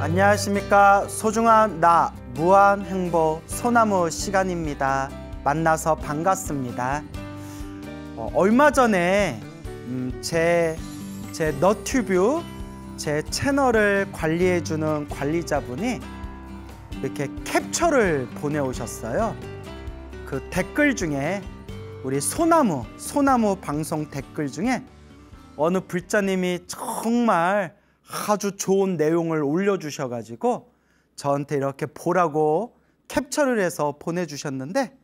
안녕하십니까. 소중한 나 무한행복 소나무 시간입니다. 만나서 반갑습니다. 얼마 전에 제 너튜브 제 채널을 관리해주는 관리자분이 이렇게 캡처를 보내오셨어요. 그 댓글 중에 우리 소나무 방송 댓글 중에 어느 불자님이 정말 아주 좋은 내용을 올려주셔가지고 저한테 이렇게 보라고 캡처를 해서 보내주셨는데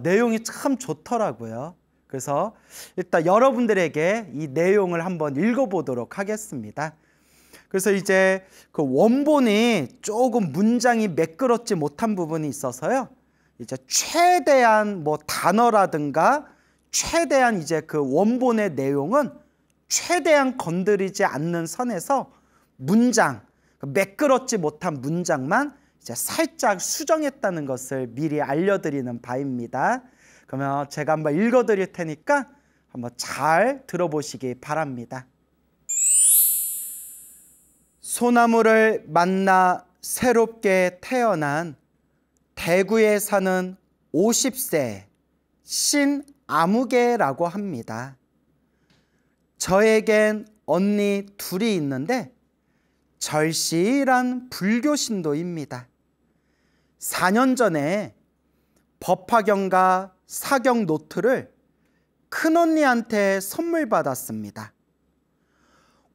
내용이 참 좋더라고요. 그래서 일단 여러분들에게 이 내용을 한번 읽어보도록 하겠습니다. 그래서 이제 그 원본이 조금 문장이 매끄럽지 못한 부분이 있어서요. 이제 최대한 뭐 단어라든가 최대한 이제 그 원본의 내용은 최대한 건드리지 않는 선에서 문장, 매끄럽지 못한 문장만 이제 살짝 수정했다는 것을 미리 알려드리는 바입니다. 그러면 제가 한번 읽어드릴 테니까 한번 잘 들어보시기 바랍니다. 소나무를 만나 새롭게 태어난 대구에 사는 50세 신아무개라고 합니다. 저에겐 언니 둘이 있는데 절실한 불교 신도입니다. 4년 전에 법화경과 사경 노트를 큰언니한테 선물 받았습니다.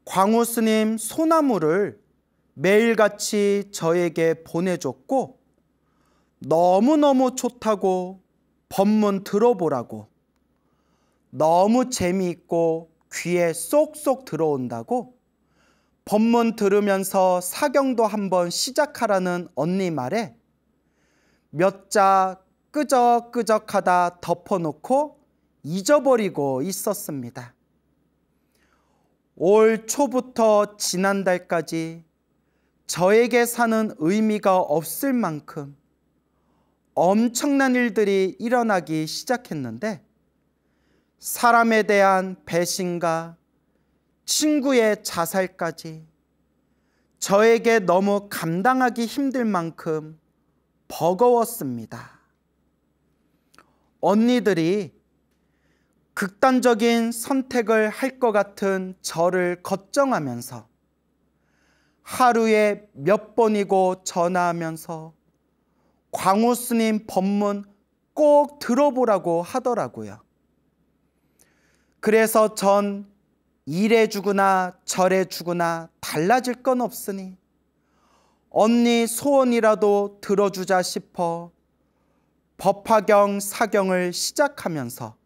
광우 스님 소나무를 매일같이 저에게 보내줬고 너무너무 좋다고 법문 들어보라고 너무 재미있고 귀에 쏙쏙 들어온다고 법문 들으면서 사경도 한번 시작하라는 언니 말에 몇 자 끄적끄적하다 덮어놓고 잊어버리고 있었습니다. 올 초부터 지난달까지 저에게 사는 의미가 없을 만큼 엄청난 일들이 일어나기 시작했는데 사람에 대한 배신과 친구의 자살까지 저에게 너무 감당하기 힘들 만큼 버거웠습니다. 언니들이 극단적인 선택을 할 것 같은 저를 걱정하면서 하루에 몇 번이고 전화하면서 광우 스님 법문 꼭 들어보라고 하더라고요. 그래서 전 이래 주거나 저래 주거나 달라질 건 없으니 언니 소원이라도 들어주자 싶어 법화경 사경을 시작하면서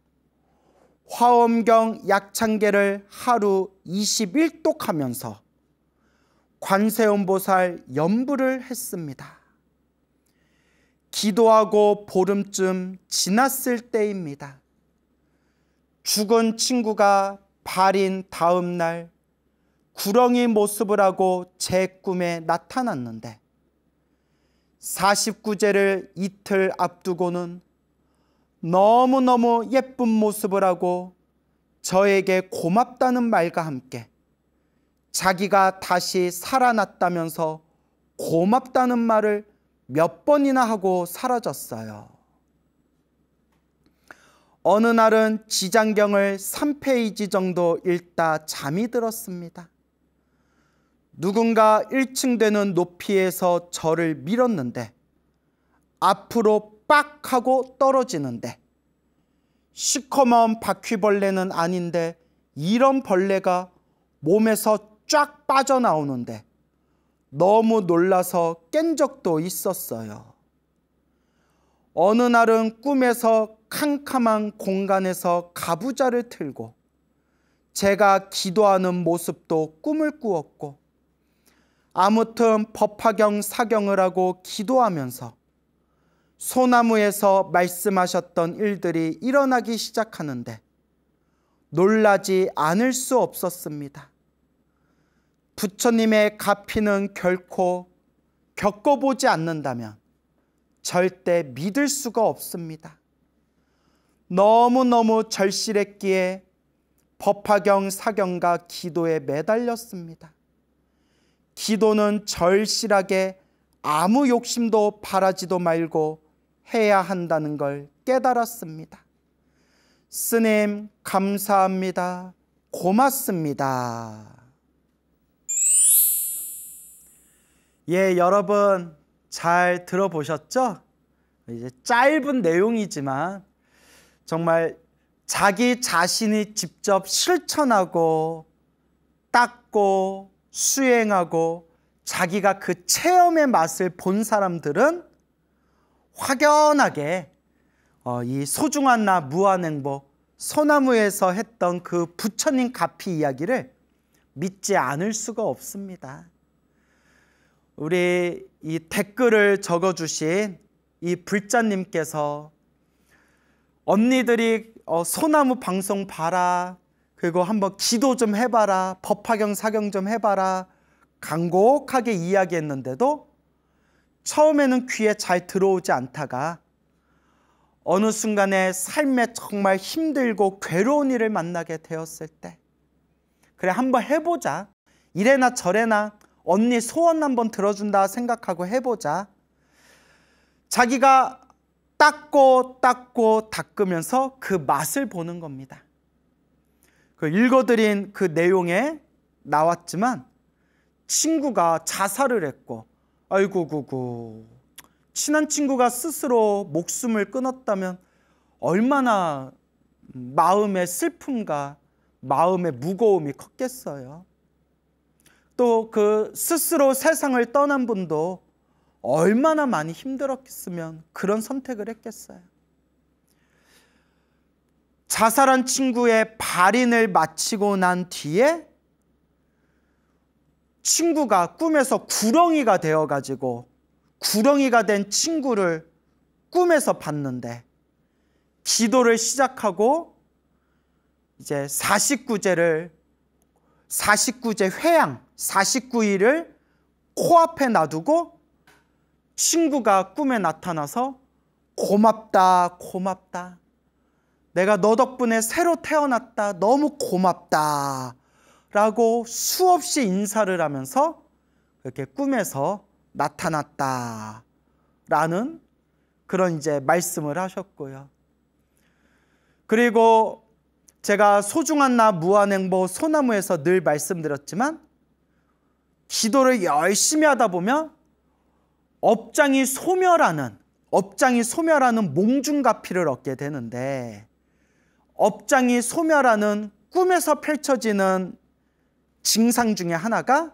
화엄경 약창계를 하루 21독 하면서 관세음보살 연부를 했습니다. 기도하고 보름쯤 지났을 때입니다. 죽은 친구가 발인 다음 날 구렁이 모습을 하고 제 꿈에 나타났는데 49제를 이틀 앞두고는 너무너무 예쁜 모습을 하고 저에게 고맙다는 말과 함께 자기가 다시 살아났다면서 고맙다는 말을 몇 번이나 하고 사라졌어요. 어느 날은 지장경을 3페이지 정도 읽다 잠이 들었습니다. 누군가 1층 되는 높이에서 저를 밀었는데 앞으로 빡 하고 떨어지는데 시커먼 바퀴벌레는 아닌데 이런 벌레가 몸에서 쫙 빠져나오는데 너무 놀라서 깬 적도 있었어요. 어느 날은 꿈에서 캄캄한 공간에서 가부좌를 틀고 제가 기도하는 모습도 꿈을 꾸었고 아무튼 법화경 사경을 하고 기도하면서 소나무에서 말씀하셨던 일들이 일어나기 시작하는데 놀라지 않을 수 없었습니다. 부처님의 가피는 결코 겪어보지 않는다면 절대 믿을 수가 없습니다. 너무너무 절실했기에 법화경 사경과 기도에 매달렸습니다. 기도는 절실하게 아무 욕심도 바라지도 말고 해야 한다는 걸 깨달았습니다. 스님, 감사합니다. 고맙습니다. 예, 여러분 잘 들어보셨죠? 이제 짧은 내용이지만 정말 자기 자신이 직접 실천하고 닦고 수행하고 자기가 그 체험의 맛을 본 사람들은 확연하게 이 소중한 나 무한행복 소나무에서 했던 그 부처님 가피 이야기를 믿지 않을 수가 없습니다. 우리 이 댓글을 적어주신 이 불자님께서 언니들이 소나무 방송 봐라, 그리고 한번 기도 좀 해봐라, 법화경 사경 좀 해봐라 간곡하게 이야기했는데도 처음에는 귀에 잘 들어오지 않다가 어느 순간에 삶에 정말 힘들고 괴로운 일을 만나게 되었을 때, 그래 한번 해보자, 이래나 저래나 언니 소원 한번 들어준다 생각하고 해보자, 자기가 닦고 닦으면서 그 맛을 보는 겁니다. 그 읽어드린 그 내용에 나왔지만 친구가 자살을 했고, 아이고 친한 친구가 스스로 목숨을 끊었다면 얼마나 마음의 슬픔과 마음의 무거움이 컸겠어요. 또 그 스스로 세상을 떠난 분도 얼마나 많이 힘들었겠으면 그런 선택을 했겠어요. 자살한 친구의 발인을 마치고 난 뒤에 친구가 꿈에서 구렁이가 되어가지고 구렁이가 된 친구를 꿈에서 봤는데 기도를 시작하고 이제 49제를 49제 회양 49일을 코앞에 놔두고 친구가 꿈에 나타나서 고맙다 고맙다, 내가 너 덕분에 새로 태어났다, 너무 고맙다 라고 수없이 인사를 하면서 이렇게 꿈에서 나타났다 라는 그런 이제 말씀을 하셨고요. 그리고 제가 소중한 나 무한행복 소나무에서 늘 말씀드렸지만 기도를 열심히 하다 보면 업장이 소멸하는 몽중가피를 얻게 되는데, 업장이 소멸하는 꿈에서 펼쳐지는 증상 중에 하나가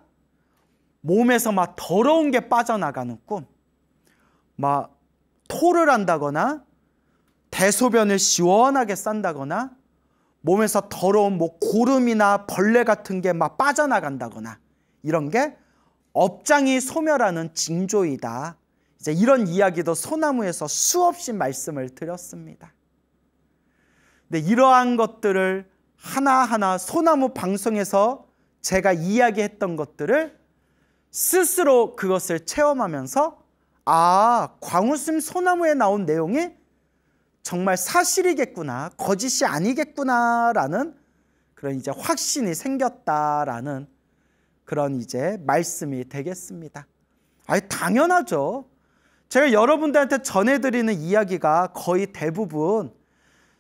몸에서 막 더러운 게 빠져나가는 꿈, 막 토를 한다거나 대소변을 시원하게 싼다거나 몸에서 더러운 뭐 고름이나 벌레 같은 게 막 빠져나간다거나 이런 게 업장이 소멸하는 징조이다. 이제 이런 이야기도 소나무에서 수없이 말씀을 드렸습니다. 근데 이러한 것들을 하나하나 소나무 방송에서 제가 이야기했던 것들을 스스로 그것을 체험하면서 광우심 소나무에 나온 내용이 정말 사실이겠구나, 거짓이 아니겠구나라는 그런 이제 확신이 생겼다라는 그런 이제 말씀이 되겠습니다. 당연하죠. 제가 여러분들한테 전해드리는 이야기가 거의 대부분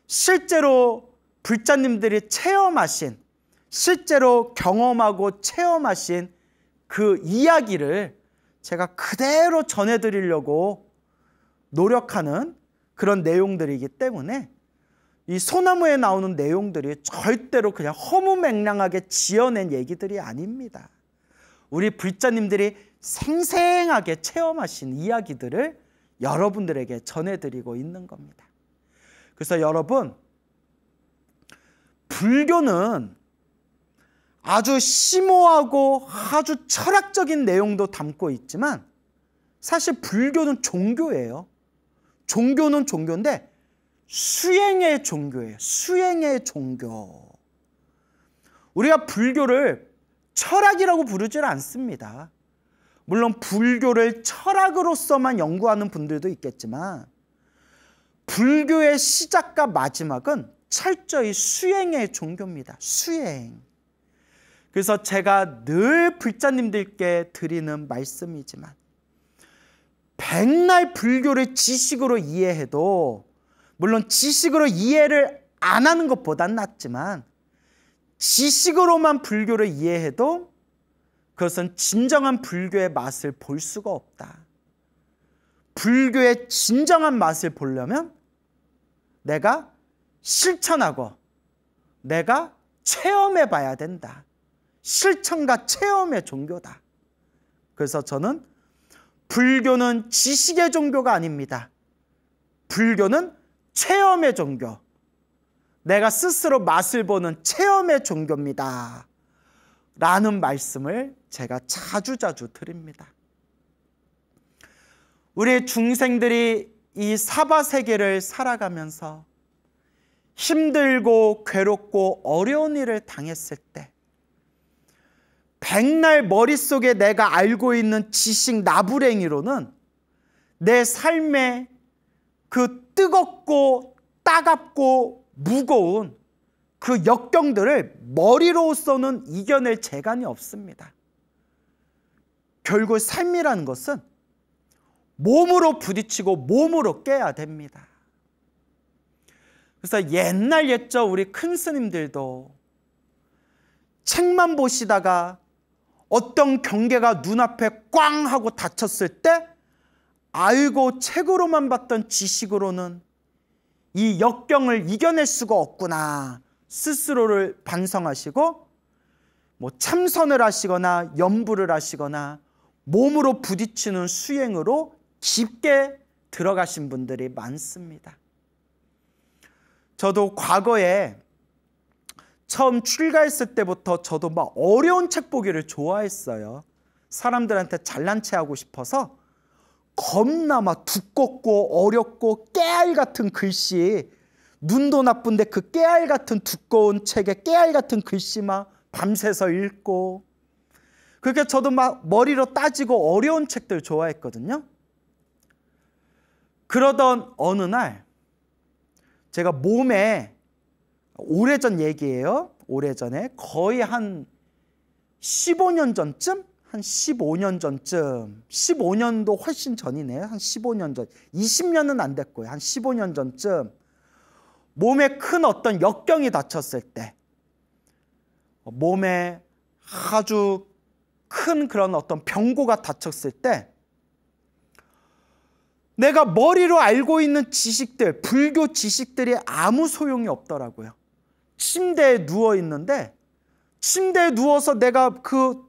실제로 불자님들이 체험하신, 실제로 경험하고 체험하신 그 이야기를 제가 그대로 전해드리려고 노력하는 그런 내용들이기 때문에 이 소나무에 나오는 내용들이 절대로 그냥 허무맹랑하게 지어낸 얘기들이 아닙니다. 우리 불자님들이 생생하게 체험하신 이야기들을 여러분들에게 전해드리고 있는 겁니다. 그래서 여러분, 불교는 아주 심오하고 아주 철학적인 내용도 담고 있지만 사실 불교는 종교예요. 종교는 종교인데 수행의 종교예요. 수행의 종교. 우리가 불교를 철학이라고 부르질 않습니다. 물론 불교를 철학으로서만 연구하는 분들도 있겠지만 불교의 시작과 마지막은 철저히 수행의 종교입니다. 수행. 그래서 제가 늘 불자님들께 드리는 말씀이지만 백날 불교를 지식으로 이해해도 물론 지식으로 이해를 안 하는 것보단 낫지만 지식으로만 불교를 이해해도 그것은 진정한 불교의 맛을 볼 수가 없다. 불교의 진정한 맛을 보려면 내가 실천하고 내가 체험해 봐야 된다. 실천과 체험의 종교다. 그래서 저는 불교는 지식의 종교가 아닙니다. 불교는 체험의 종교. 내가 스스로 맛을 보는 체험의 종교입니다. 라는 말씀을 제가 자주자주 드립니다. 우리 중생들이 이 사바세계를 살아가면서 힘들고 괴롭고 어려운 일을 당했을 때 백날 머릿속에 내가 알고 있는 지식 나부랭이로는 내 삶의 그 뜨겁고 따갑고 무거운 그 역경들을 머리로서는 이겨낼 재간이 없습니다. 결국 삶이라는 것은 몸으로 부딪히고 몸으로 깨야 됩니다. 그래서 옛날 옛적 우리 큰 스님들도 책만 보시다가 어떤 경계가 눈앞에 꽝 하고 닫혔을 때 아이고 책으로만 봤던 지식으로는 이 역경을 이겨낼 수가 없구나 스스로를 반성하시고 참선을 하시거나 염불을 하시거나 몸으로 부딪히는 수행으로 깊게 들어가신 분들이 많습니다. 저도 과거에 처음 출가했을 때부터 저도 막 어려운 책 보기를 좋아했어요. 사람들한테 잘난 체 하고 싶어서 겁나 막 두껍고 어렵고 깨알 같은 글씨, 눈도 나쁜데 그 깨알 같은 두꺼운 책에 깨알 같은 글씨 막 밤새서 읽고, 그렇게 저도 막 머리로 따지고 어려운 책들 좋아했거든요. 그러던 어느 날 제가 몸에, 오래전 얘기예요. 오래전에 거의 한 15년 전쯤? 한 15년 전쯤, 15년도 훨씬 전이네요. 한 15년 전, 20년은 안 됐고요. 한 15년 전쯤 몸에 큰 어떤 역경이 닥쳤을 때, 몸에 아주 큰 그런 어떤 병고가 닥쳤을 때 내가 머리로 알고 있는 지식들, 불교 지식들이 아무 소용이 없더라고요. 침대에 누워 있는데 침대에 누워서 내가 그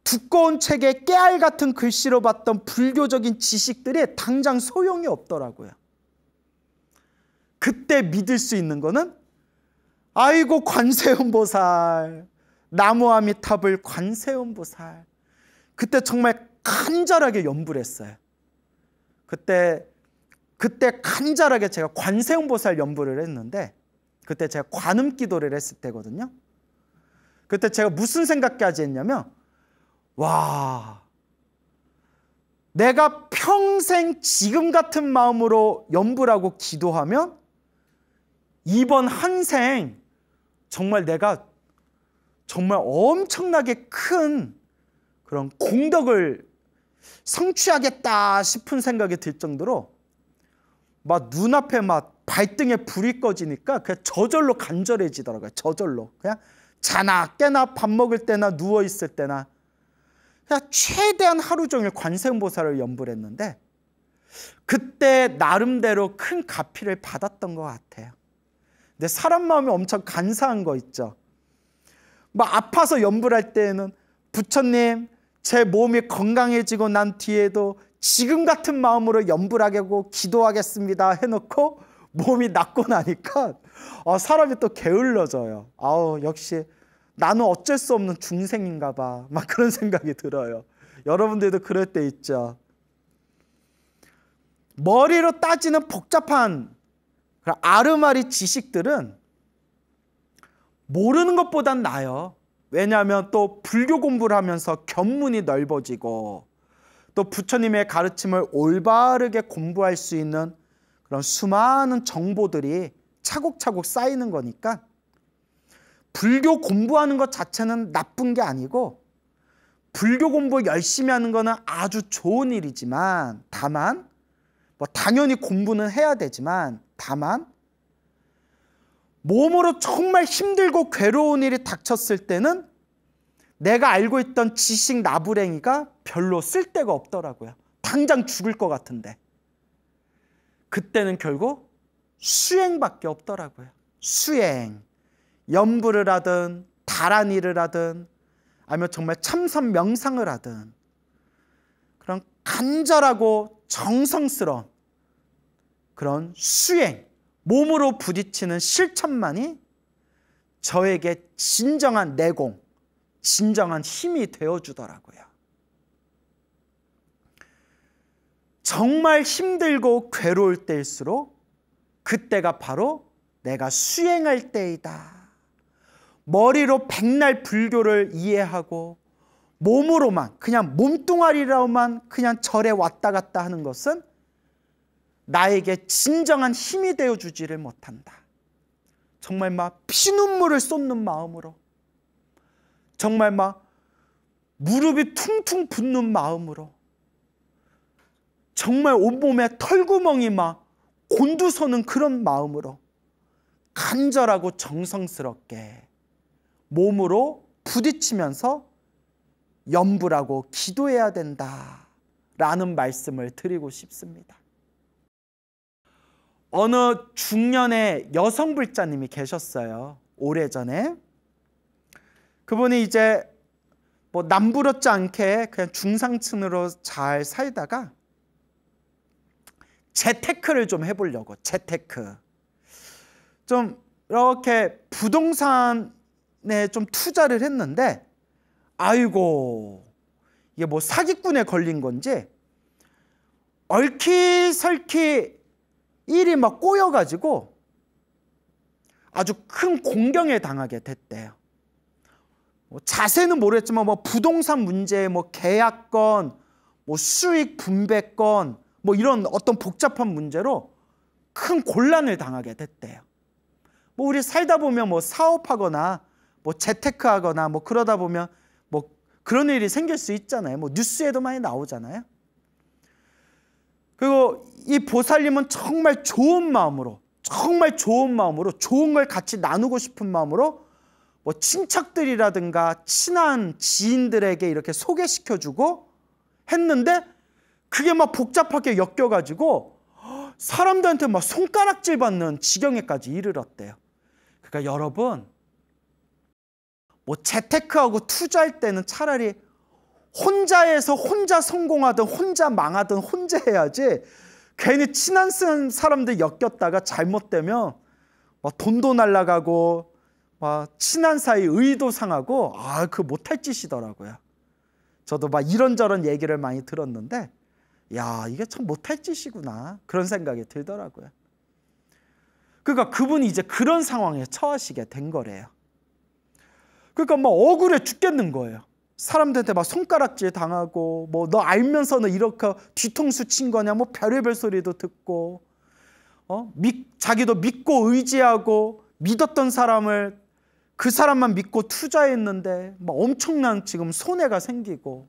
두꺼운 책에 깨알 같은 글씨로 봤던 불교적인 지식들이 당장 소용이 없더라고요. 그때 믿을 수 있는 거는 아이고 관세음보살, 나무아미타불 관세음보살. 그때 정말 간절하게 염불했어요. 그때 간절하게 제가 관세음보살 염불을 했는데, 그때 제가 관음기도를 했을 때거든요. 그때 제가 무슨 생각까지 했냐면, 와, 내가 평생 지금 같은 마음으로 염불하고 기도하면 이번 한 생 정말 내가 정말 엄청나게 큰 그런 공덕을 성취하겠다 싶은 생각이 들 정도로 막 눈앞에 막 발등에 불이 꺼지니까 그냥 저절로 간절해지더라고요. 저절로. 그냥 자나 깨나 밥 먹을 때나 누워있을 때나 그냥 최대한 하루 종일 관세음보살을 염불했는데 그때 나름대로 큰 가피를 받았던 것 같아요. 근데 사람 마음이 엄청 간사한 거 있죠. 막 아파서 염불할 때에는 부처님 제 몸이 건강해지고 난 뒤에도 지금 같은 마음으로 염불하고 기도하겠습니다 해놓고 몸이 낫고 나니까 사람이 또 게을러져요. 역시 나는 어쩔 수 없는 중생인가 봐. 막 그런 생각이 들어요. 여러분들도 그럴 때 있죠. 머리로 따지는 복잡한 아르마리 지식들은 모르는 것보단 나아요. 왜냐하면 또 불교 공부를 하면서 견문이 넓어지고 또 부처님의 가르침을 올바르게 공부할 수 있는 그런 수많은 정보들이 차곡차곡 쌓이는 거니까 불교 공부하는 것 자체는 나쁜 게 아니고 불교 공부 열심히 하는 거는 아주 좋은 일이지만 다만 뭐 당연히 공부는 해야 되지만 다만 몸으로 정말 힘들고 괴로운 일이 닥쳤을 때는 내가 알고 있던 지식 나부랭이가 별로 쓸데가 없더라고요. 당장 죽을 것 같은데 그때는 결국 수행밖에 없더라고요. 수행. 염불을 하든 다란이를 하든 아니면 정말 참선 명상을 하든 그런 간절하고 정성스러운 그런 수행, 몸으로 부딪히는 실천만이 저에게 진정한 내공, 진정한 힘이 되어주더라고요. 정말 힘들고 괴로울 때일수록 그때가 바로 내가 수행할 때이다. 머리로 백날 불교를 이해하고 몸으로만 그냥 몸뚱아리로만 그냥 절에 왔다 갔다 하는 것은 나에게 진정한 힘이 되어주지를 못한다. 정말 막 피눈물을 쏟는 마음으로 정말 막 무릎이 퉁퉁 붓는 마음으로 정말 온몸에 털구멍이 막 곤두서는 그런 마음으로 간절하고 정성스럽게 몸으로 부딪히면서 염불하고 기도해야 된다라는 말씀을 드리고 싶습니다. 어느 중년의 여성 불자님이 계셨어요. 오래전에. 그분이 이제 뭐 남부럽지 않게 그냥 중상층으로 잘 살다가 재테크를 좀 해보려고 재테크 좀 이렇게 부동산에 좀 투자를 했는데 아이고 이게 뭐 사기꾼에 걸린 건지 얼키설키 일이 막 꼬여가지고 아주 큰 공경에 당하게 됐대요. 뭐 자세는 모르겠지만 뭐 부동산 문제, 뭐 계약건, 뭐 수익 분배건, 뭐 이런 어떤 복잡한 문제로 큰 곤란을 당하게 됐대요. 뭐 우리 살다 보면 뭐 사업하거나 뭐 재테크하거나 뭐 그러다 보면 뭐 그런 일이 생길 수 있잖아요. 뭐 뉴스에도 많이 나오잖아요. 그리고 이 보살님은 정말 좋은 마음으로 좋은 걸 같이 나누고 싶은 마음으로 뭐 친척들이라든가 친한 지인들에게 이렇게 소개시켜주고 했는데 그게 막 복잡하게 엮여가지고 사람들한테 막 손가락질 받는 지경에까지 이르렀대요. 그러니까 여러분 뭐 재테크하고 투자할 때는 차라리 혼자해서 혼자 성공하든 혼자 망하든 혼자 해야지 괜히 친한 사람들 엮였다가 잘못되면 막 돈도 날아가고 막 친한 사이 의도 상하고 그 못할 짓이더라고요. 저도 막 이런저런 얘기를 많이 들었는데 야 이게 참 못할 짓이구나 그런 생각이 들더라고요. 그러니까 그분이 이제 그런 상황에 처하시게 된 거래요. 그러니까 막 억울해 죽겠는 거예요. 사람들한테 막 손가락질 당하고 뭐 너 알면서는 이렇게 뒤통수 친 거냐 뭐 별의별 소리도 듣고 자기도 믿고 의지하고 믿었던 사람을 그 사람만 믿고 투자했는데 막 엄청난 지금 손해가 생기고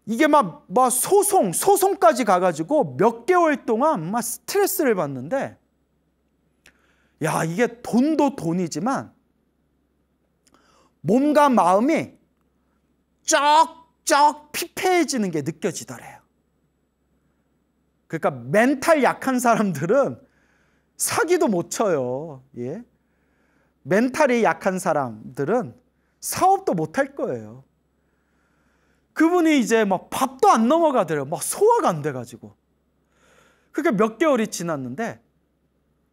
이게 막 소송까지 가가지고 몇 개월 동안 막 스트레스를 받는데 야 이게 돈도 돈이지만 몸과 마음이 쩍쩍 피폐해지는 게 느껴지더래요. 그러니까 멘탈 약한 사람들은 사기도 못 쳐요. 예? 멘탈이 약한 사람들은 사업도 못 할 거예요. 그분이 이제 막 밥도 안 넘어가더래요. 막 소화가 안 돼가지고. 그러니까 몇 개월이 지났는데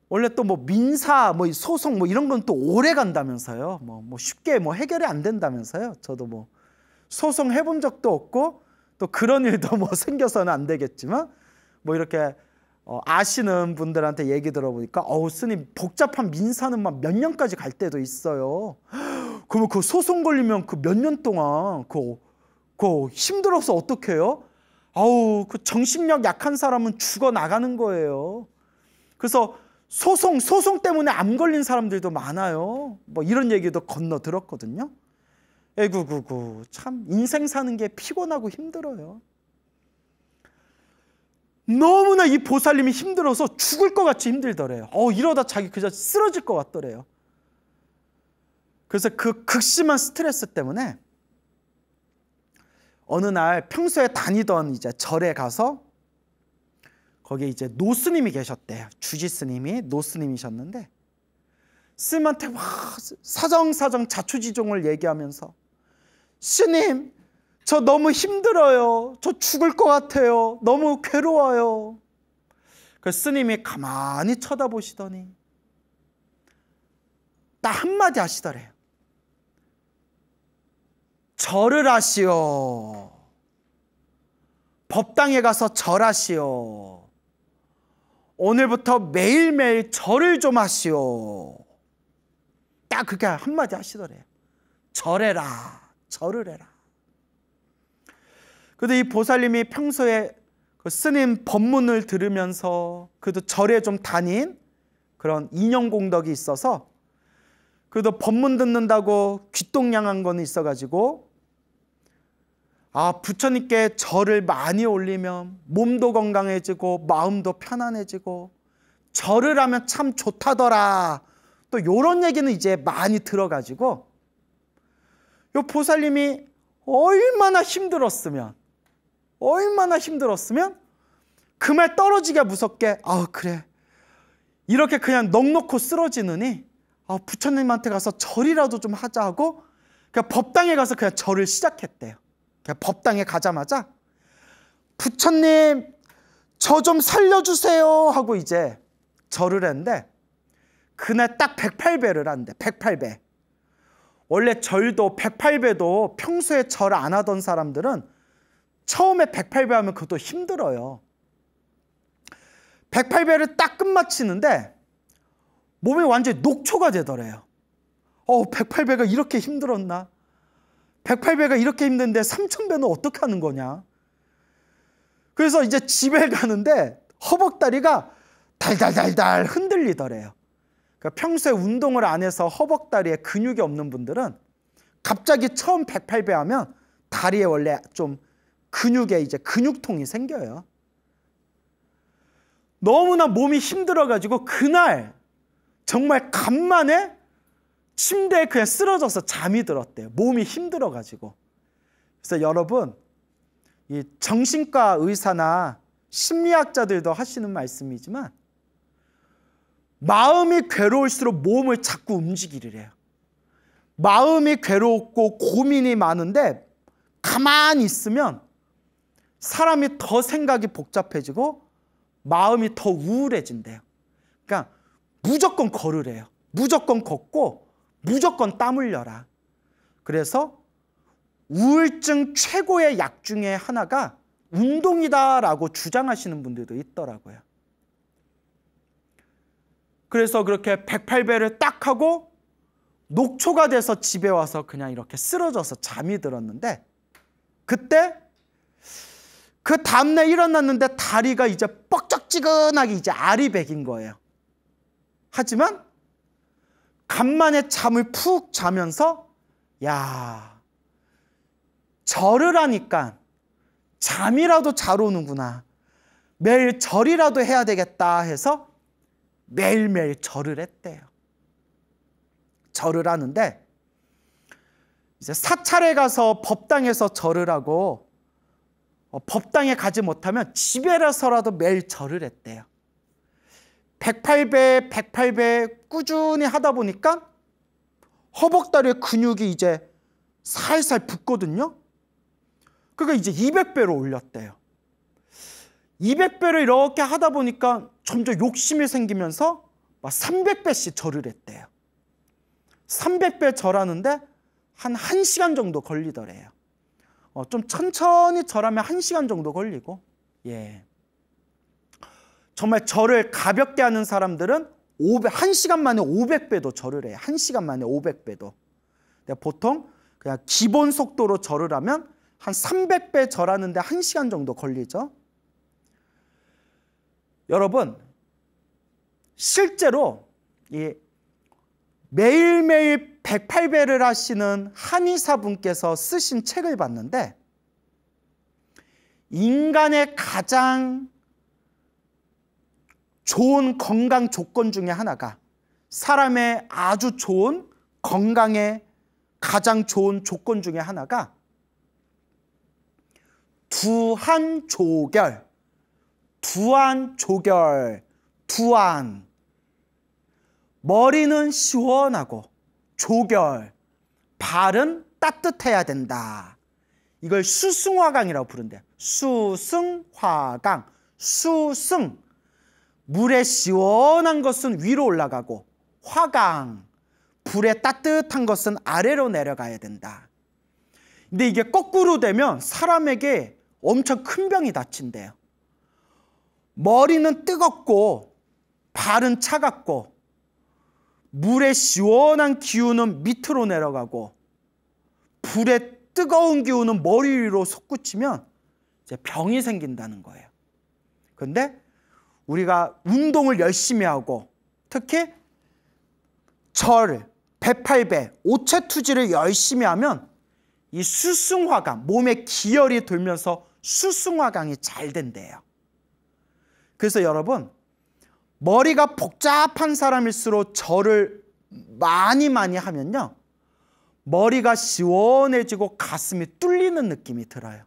원래 또 뭐 민사, 뭐 소송 뭐 이런 건 또 오래 간다면서요. 뭐 쉽게 뭐 해결이 안 된다면서요. 저도 뭐 소송 해본 적도 없고 또 그런 일도 뭐 생겨서는 안 되겠지만 뭐 이렇게 아시는 분들한테 얘기 들어보니까 스님 복잡한 민사는 막 몇 년까지 갈 때도 있어요. 그러면 그 소송 걸리면 그 몇 년 동안 그 힘들어서 어떡해요? 그 정신력 약한 사람은 죽어 나가는 거예요. 그래서 소송 때문에 암 걸린 사람들도 많아요. 뭐 이런 얘기도 건너 들었거든요. 에구구구, 참 인생 사는 게 피곤하고 힘들어요. 너무나 이 보살님이 힘들어서 죽을 것 같이 힘들더래요. 이러다 자기 그저 쓰러질 것 같더래요. 그래서 그 극심한 스트레스 때문에 어느 날 평소에 다니던 이제 절에 가서 거기에 이제 노스님이 계셨대요. 주지스님이 노스님이셨는데 스님한테 막 사정사정 자초지종을 얘기하면서 스님, 저 너무 힘들어요. 저 죽을 것 같아요. 너무 괴로워요. 그 스님이 가만히 쳐다보시더니 딱 한마디 하시더래요. 절을 하시오. 법당에 가서 절하시오. 오늘부터 매일매일 절을 좀 하시오. 딱 그렇게 한마디 하시더래요. 절해라. 절을 해라. 그래도 이 보살님이 평소에 그 스님 법문을 들으면서 그래도 절에 좀 다닌 그런 인연공덕이 있어서 그래도 법문 듣는다고 귀똥냥한 거는 있어가지고 부처님께 절을 많이 올리면 몸도 건강해지고 마음도 편안해지고 절을 하면 참 좋다더라. 또 이런 얘기는 이제 많이 들어가지고 요 보살님이 얼마나 힘들었으면 그 말 떨어지기가 무섭게 그래 이렇게 그냥 넋놓고 쓰러지느니 부처님한테 가서 절이라도 좀 하자 하고 그냥 법당에 가서 그냥 절을 시작했대요. 그냥 법당에 가자마자 부처님 저 좀 살려주세요 하고 이제 절을 했는데 그날 딱 108배를 한대. 108배. 원래 절도 108배도 평소에 절 안 하던 사람들은 처음에 108배 하면 그것도 힘들어요. 108배를 딱 끝마치는데 몸이 완전히 녹초가 되더래요. 108배가 이렇게 힘들었나? 108배가 이렇게 힘든데 3000배는 어떻게 하는 거냐? 그래서 이제 집에 가는데 허벅다리가 달달달달 흔들리더래요. 그러니까 평소에 운동을 안 해서 허벅다리에 근육이 없는 분들은 갑자기 처음 108배 하면 다리에 원래 좀 근육에 이제 근육통이 생겨요. 너무나 몸이 힘들어가지고 그날 정말 간만에 침대에 그냥 쓰러져서 잠이 들었대요. 몸이 힘들어가지고. 그래서 여러분, 이 정신과 의사나 심리학자들도 하시는 말씀이지만 마음이 괴로울수록 몸을 자꾸 움직이려 해요. 마음이 괴롭고 고민이 많은데 가만히 있으면 사람이 더 생각이 복잡해지고 마음이 더 우울해진대요. 그러니까 무조건 걸으래요. 무조건 걷고 무조건 땀 흘려라. 그래서 우울증 최고의 약 중에 하나가 운동이다라고 주장하시는 분들도 있더라고요. 그래서 그렇게 108배를 딱 하고 녹초가 돼서 집에 와서 그냥 이렇게 쓰러져서 잠이 들었는데 그때 그 다음날 일어났는데 다리가 이제 뻑적지근하게 이제 알이 배긴 거예요. 하지만 간만에 잠을 푹 자면서 절을 하니까 잠이라도 잘 오는구나. 매일 절이라도 해야 되겠다 해서 매일매일 절을 했대요. 절을 하는데 이제 사찰에 가서 법당에서 절을 하고 법당에 가지 못하면 집에서라도 매일 절을 했대요. 108배 꾸준히 하다 보니까 허벅다리에 근육이 이제 살살 붙거든요. 그러니까 이제 200배로 올렸대요. 200배를 이렇게 하다 보니까 점점 욕심이 생기면서 막 300배씩 절을 했대요. 300배 절하는데 한 1시간 정도 걸리더래요. 좀 천천히 절하면 1시간 정도 걸리고, 정말 절을 가볍게 하는 사람들은 1시간 만에 500배도 절을 해요. 1시간 만에 500배도. 보통 그냥 기본 속도로 절을 하면 한 300배 절하는데 1시간 정도 걸리죠. 여러분, 실제로 이 매일매일 108배를 하시는 한의사분께서 쓰신 책을 봤는데, 인간의 가장 좋은 건강 조건 중에 하나가, 사람의 아주 좋은 건강의 가장 좋은 조건 중에 하나가 두한조결, 두한조결, 두한. 머리는 시원하고 조결, 발은 따뜻해야 된다. 이걸 수승화강이라고 부른대요. 수승화강. 수승, 물에 시원한 것은 위로 올라가고, 화강, 불에 따뜻한 것은 아래로 내려가야 된다. 근데 이게 거꾸로 되면 사람에게 엄청 큰 병이 닥친대요. 머리는 뜨겁고 발은 차갑고, 물의 시원한 기운은 밑으로 내려가고, 불의 뜨거운 기운은 머리 위로 솟구치면 이제 병이 생긴다는 거예요. 그런데 우리가 운동을 열심히 하고, 특히 절, 108배, 오체투지를 열심히 하면 이 수승화강, 몸에 기혈이 돌면서 수승화강이 잘 된대요. 그래서 여러분, 머리가 복잡한 사람일수록 절을 많이 하면요, 머리가 시원해지고 가슴이 뚫리는 느낌이 들어요.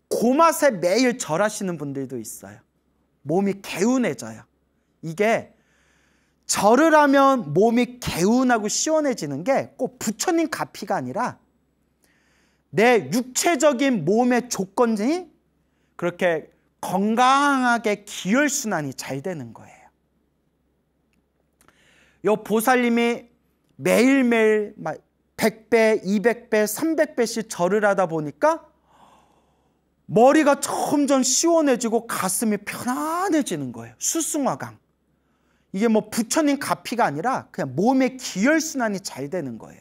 그 맛에 매일 절하시는 분들도 있어요. 몸이 개운해져요. 이게 절을 하면 몸이 개운하고 시원해지는 게 꼭 부처님 가피가 아니라 내 육체적인 몸의 조건이 그렇게 건강하게 기혈순환이 잘 되는 거예요. 요 보살님이 매일매일 100배, 200배, 300배씩 절을 하다 보니까 머리가 점점 시원해지고 가슴이 편안해지는 거예요. 수승화강. 이게 뭐 부처님 가피가 아니라 그냥 몸의 기혈순환이 잘 되는 거예요.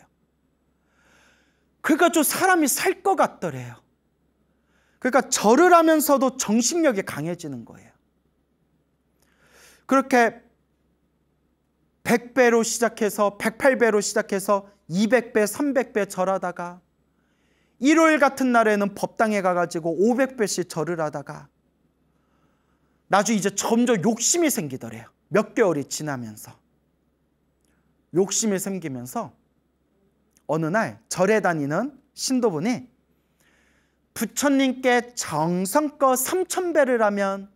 그러니까 좀 사람이 살 것 같더래요. 그러니까 절을 하면서도 정신력이 강해지는 거예요. 그렇게 100배로 시작해서 108배로 시작해서 200배, 300배 절하다가 일요일 같은 날에는 법당에 가가지고 500배씩 절을 하다가 나중에 이제 점점 욕심이 생기더래요. 몇 개월이 지나면서. 욕심이 생기면서 어느 날 절에 다니는 신도분이 부처님께 정성껏 3000배를 하면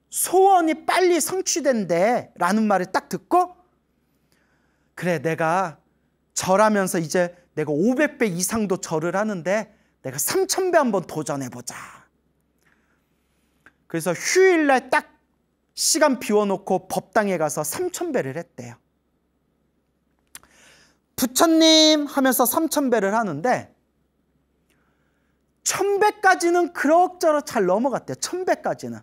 소원이 빨리 성취된대 라는 말을 딱 듣고, 그래, 내가 절하면서 이제 내가 500배 이상도 절을 하는데 내가 3000배 한번 도전해보자. 그래서 휴일날 딱 시간 비워놓고 법당에 가서 3000배를 했대요. 부처님 하면서 3000배를 하는데 1000배까지는 그럭저럭 잘 넘어갔대요. 1000배까지는.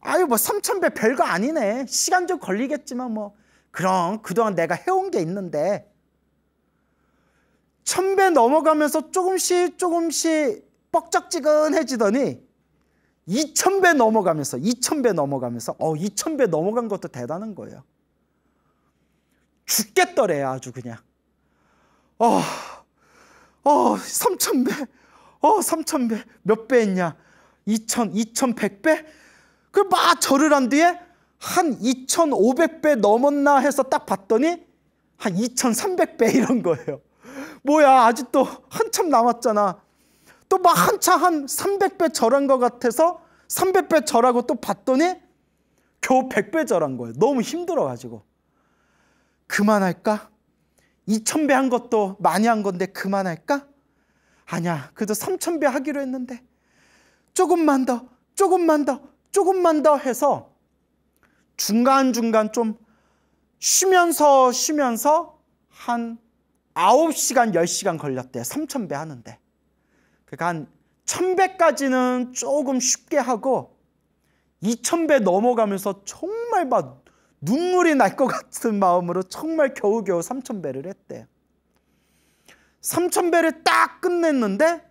아유, 뭐 3000배 별거 아니네. 시간 좀 걸리겠지만 뭐 그럼 그동안 내가 해온 게 있는데, 1000배 넘어가면서 조금씩 뻑적지근해지더니 2000배 넘어가면서 2000배 넘어간 것도 대단한 거예요. 죽겠더래요. 아주 그냥 3000배 3000배 몇 배 했냐, 2100배? 그 막 절을 한 뒤에 한 2500배 넘었나 해서 딱 봤더니 한 2300배 이런 거예요. 뭐야, 아직도 한참 남았잖아. 또 막 한참 한 300배 절한 것 같아서 300배 절하고 또 봤더니 겨우 100배 절한 거예요. 너무 힘들어가지고. 그만할까? 2000배 한 것도 많이 한 건데 그만할까? 아니야, 그래도 3000배 하기로 했는데 조금만 더 해서 중간중간 좀 쉬면서 한 9시간, 10시간 걸렸대요. 3000배 하는데. 그러니까 한 1000배까지는 조금 쉽게 하고 2000배 넘어가면서 정말 막 눈물이 날 것 같은 마음으로 정말 겨우겨우 3000배를 했대요. 3000배를 딱 끝냈는데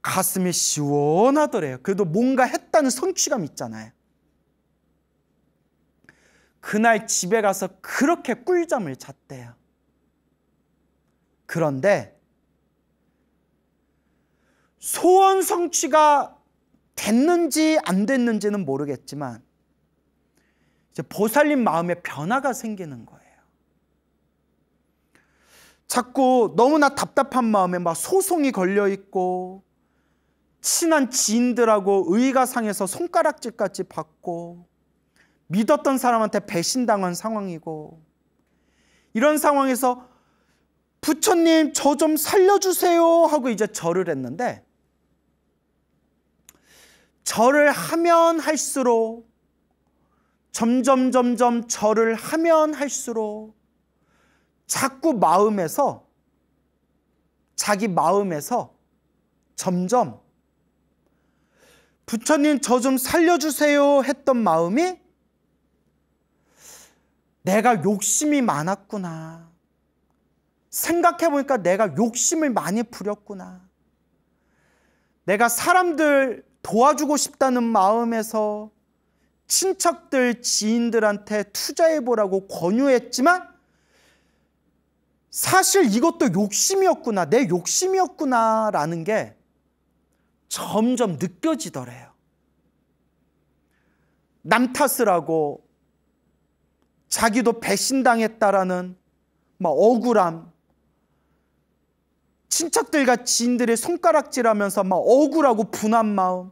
가슴이 시원하더래요. 그래도 뭔가 했다는 성취감 있잖아요. 그날 집에 가서 그렇게 꿀잠을 잤대요. 그런데 소원 성취가 됐는지 안 됐는지는 모르겠지만 이제 보살님 마음에 변화가 생기는 거예요. 자꾸 너무나 답답한 마음에 막 소송이 걸려 있고 친한 지인들하고 의가 상해서 손가락질까지 받고 믿었던 사람한테 배신당한 상황이고, 이런 상황에서 부처님 저 좀 살려주세요 하고 이제 절을 했는데, 절을 하면 할수록 점점 절을 하면 할수록 자꾸 마음에서, 자기 마음에서 점점 부처님 저 좀 살려주세요 했던 마음이 내가 욕심이 많았구나, 생각해보니까 내가 욕심을 많이 부렸구나, 내가 사람들 도와주고 싶다는 마음에서 친척들, 지인들한테 투자해보라고 권유했지만 사실 이것도 욕심이었구나, 내 욕심이었구나 라는 게 점점 느껴지더래요. 남 탓을 하고 자기도 배신당했다라는 막 억울함, 친척들과 지인들의 손가락질하면서 막 억울하고 분한 마음,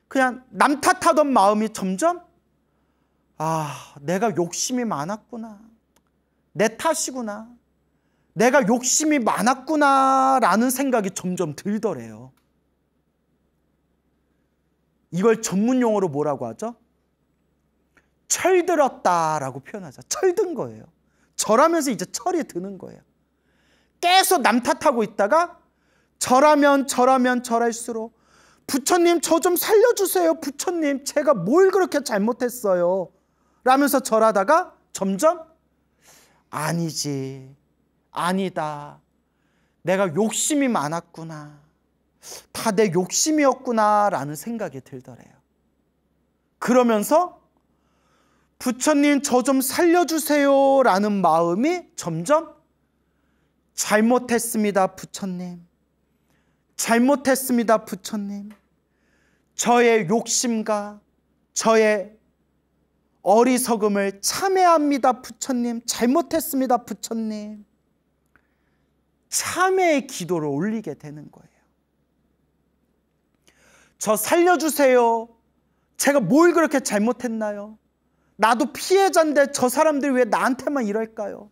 그냥 남 탓하던 마음이 점점 내가 욕심이 많았구나, 내 탓이구나, 내가 욕심이 많았구나 라는 생각이 점점 들더래요. 이걸 전문 용어로 뭐라고 하죠? 철들었다라고 표현하죠. 철든 거예요. 절하면서 이제 철이 드는 거예요. 계속 남 탓하고 있다가 절하면 절할수록 부처님 저 좀 살려주세요, 부처님 제가 뭘 그렇게 잘못했어요 라면서 절하다가 점점 아니지, 아니다, 내가 욕심이 많았구나, 다 내 욕심이었구나 라는 생각이 들더래요. 그러면서 부처님 저 좀 살려주세요 라는 마음이 점점 잘못했습니다 부처님, 잘못했습니다 부처님, 저의 욕심과 저의 어리석음을 참회합니다 부처님, 잘못했습니다 부처님, 참회의 기도를 올리게 되는 거예요. 저 살려주세요, 제가 뭘 그렇게 잘못했나요? 나도 피해자인데 저 사람들이 왜 나한테만 이럴까요?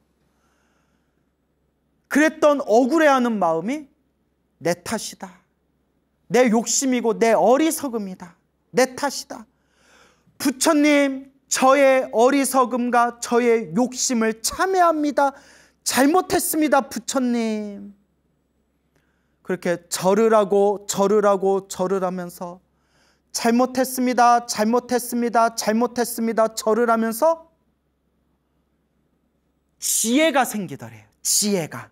그랬던 억울해하는 마음이 내 탓이다, 내 욕심이고 내 어리석음이다, 내 탓이다, 부처님 저의 어리석음과 저의 욕심을 참회합니다, 잘못했습니다 부처님. 그렇게 절을 하고 하면서 잘못했습니다 절을 하면서 지혜가 생기더래요. 지혜가.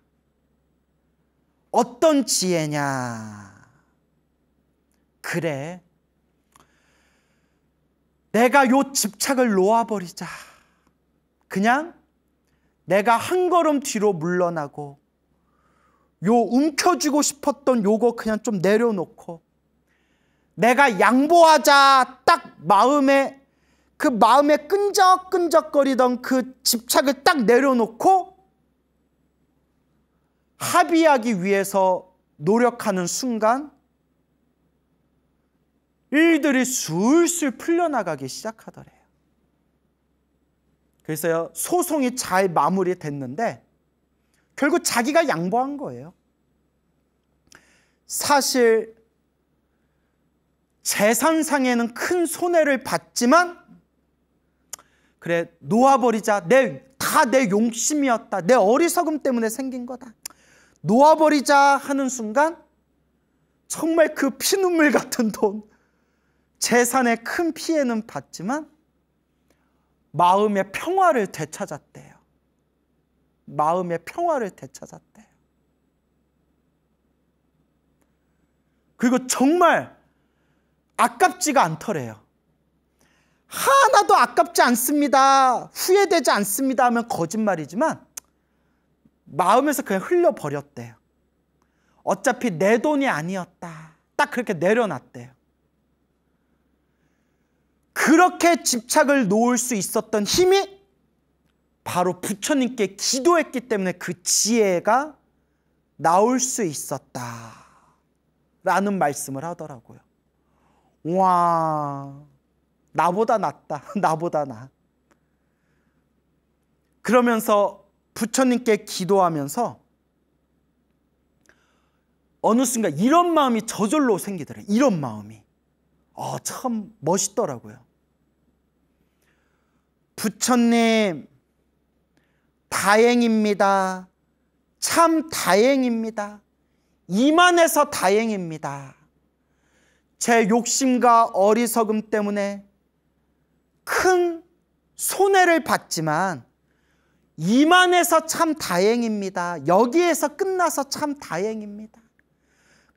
어떤 지혜냐, 그래 내가 요 집착을 놓아버리자, 그냥 내가 한 걸음 뒤로 물러나고 요 움켜쥐고 싶었던 요거 그냥 좀 내려놓고 내가 양보하자, 딱 마음에 끈적끈적거리던 그 집착을 딱 내려놓고 합의하기 위해서 노력하는 순간 일들이 술술 풀려나가기 시작하더래요. 그래서 소송이 잘 마무리됐는데 결국 자기가 양보한 거예요. 사실 재산상에는 큰 손해를 봤지만 그래 놓아버리자, 다 내 욕심이었다, 내 어리석음 때문에 생긴 거다, 놓아버리자 하는 순간 정말 그 피눈물 같은 돈, 재산의 큰 피해는 봤지만 마음의 평화를 되찾았대요. 마음의 평화를 되찾았대요. 그리고 정말 아깝지가 않더래요. 하나도 아깝지 않습니다, 후회되지 않습니다 하면 거짓말이지만 마음에서 그냥 흘려버렸대요. 어차피 내 돈이 아니었다, 딱 그렇게 내려놨대요. 그렇게 집착을 놓을 수 있었던 힘이 바로 부처님께 기도했기 때문에 그 지혜가 나올 수 있었다라는 말씀을 하더라고요. 와, 나보다 낫다, 나보다 나. 그러면서 부처님께 기도하면서 어느 순간 이런 마음이 저절로 생기더래요. 이런 마음이. 참 멋있더라고요. 부처님, 다행입니다. 참 다행입니다. 이만해서 다행입니다. 제 욕심과 어리석음 때문에 큰 손해를 봤지만 이만해서 참 다행입니다. 여기에서 끝나서 참 다행입니다.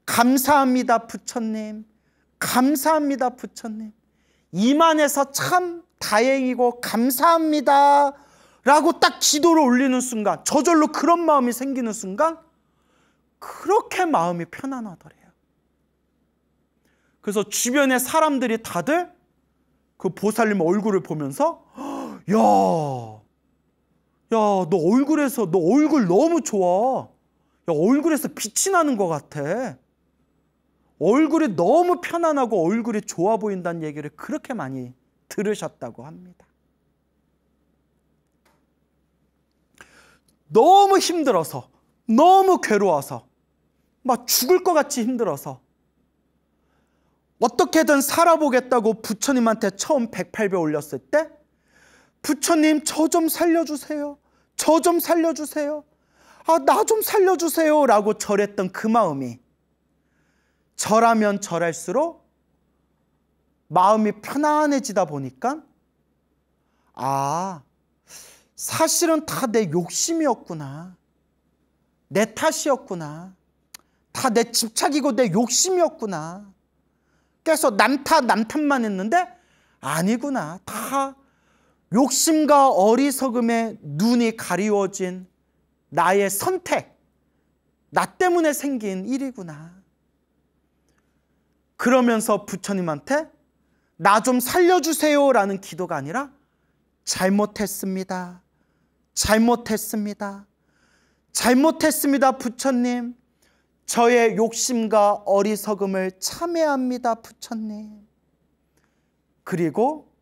감사합니다, 부처님. 감사합니다, 부처님. 이만해서 참 다행이고 감사합니다 라고 딱 기도를 올리는 순간, 저절로 그런 마음이 생기는 순간 그렇게 마음이 편안하더래요. 그래서 주변의 사람들이 다들 그 보살님 얼굴을 보면서 야, 너 얼굴 너무 좋아. 야, 얼굴에서 빛이 나는 것 같아. 얼굴이 너무 편안하고 얼굴이 좋아 보인다는 얘기를 그렇게 많이 들으셨다고 합니다. 너무 힘들어서, 너무 괴로워서, 막 죽을 것 같이 힘들어서 어떻게든 살아보겠다고 부처님한테 처음 108배 올렸을 때 부처님, 저 좀 살려주세요. 저 좀 살려주세요. 나 좀 살려주세요 라고 절했던 그 마음이 절하면 절할수록 마음이 편안해지다 보니까 사실은 다 내 욕심이었구나. 내 탓이었구나. 다 내 집착이고 내 욕심이었구나. 그래서 남 탓만 했는데 아니구나. 다 욕심과 어리석음에 눈이 가리워진 나의 선택, 나 때문에 생긴 일이구나. 그러면서 부처님한테 나 좀 살려주세요 라는 기도가 아니라 잘못했습니다. 잘못했습니다. 잘못했습니다, 부처님. 저의 욕심과 어리석음을 참회합니다, 부처님. 그리고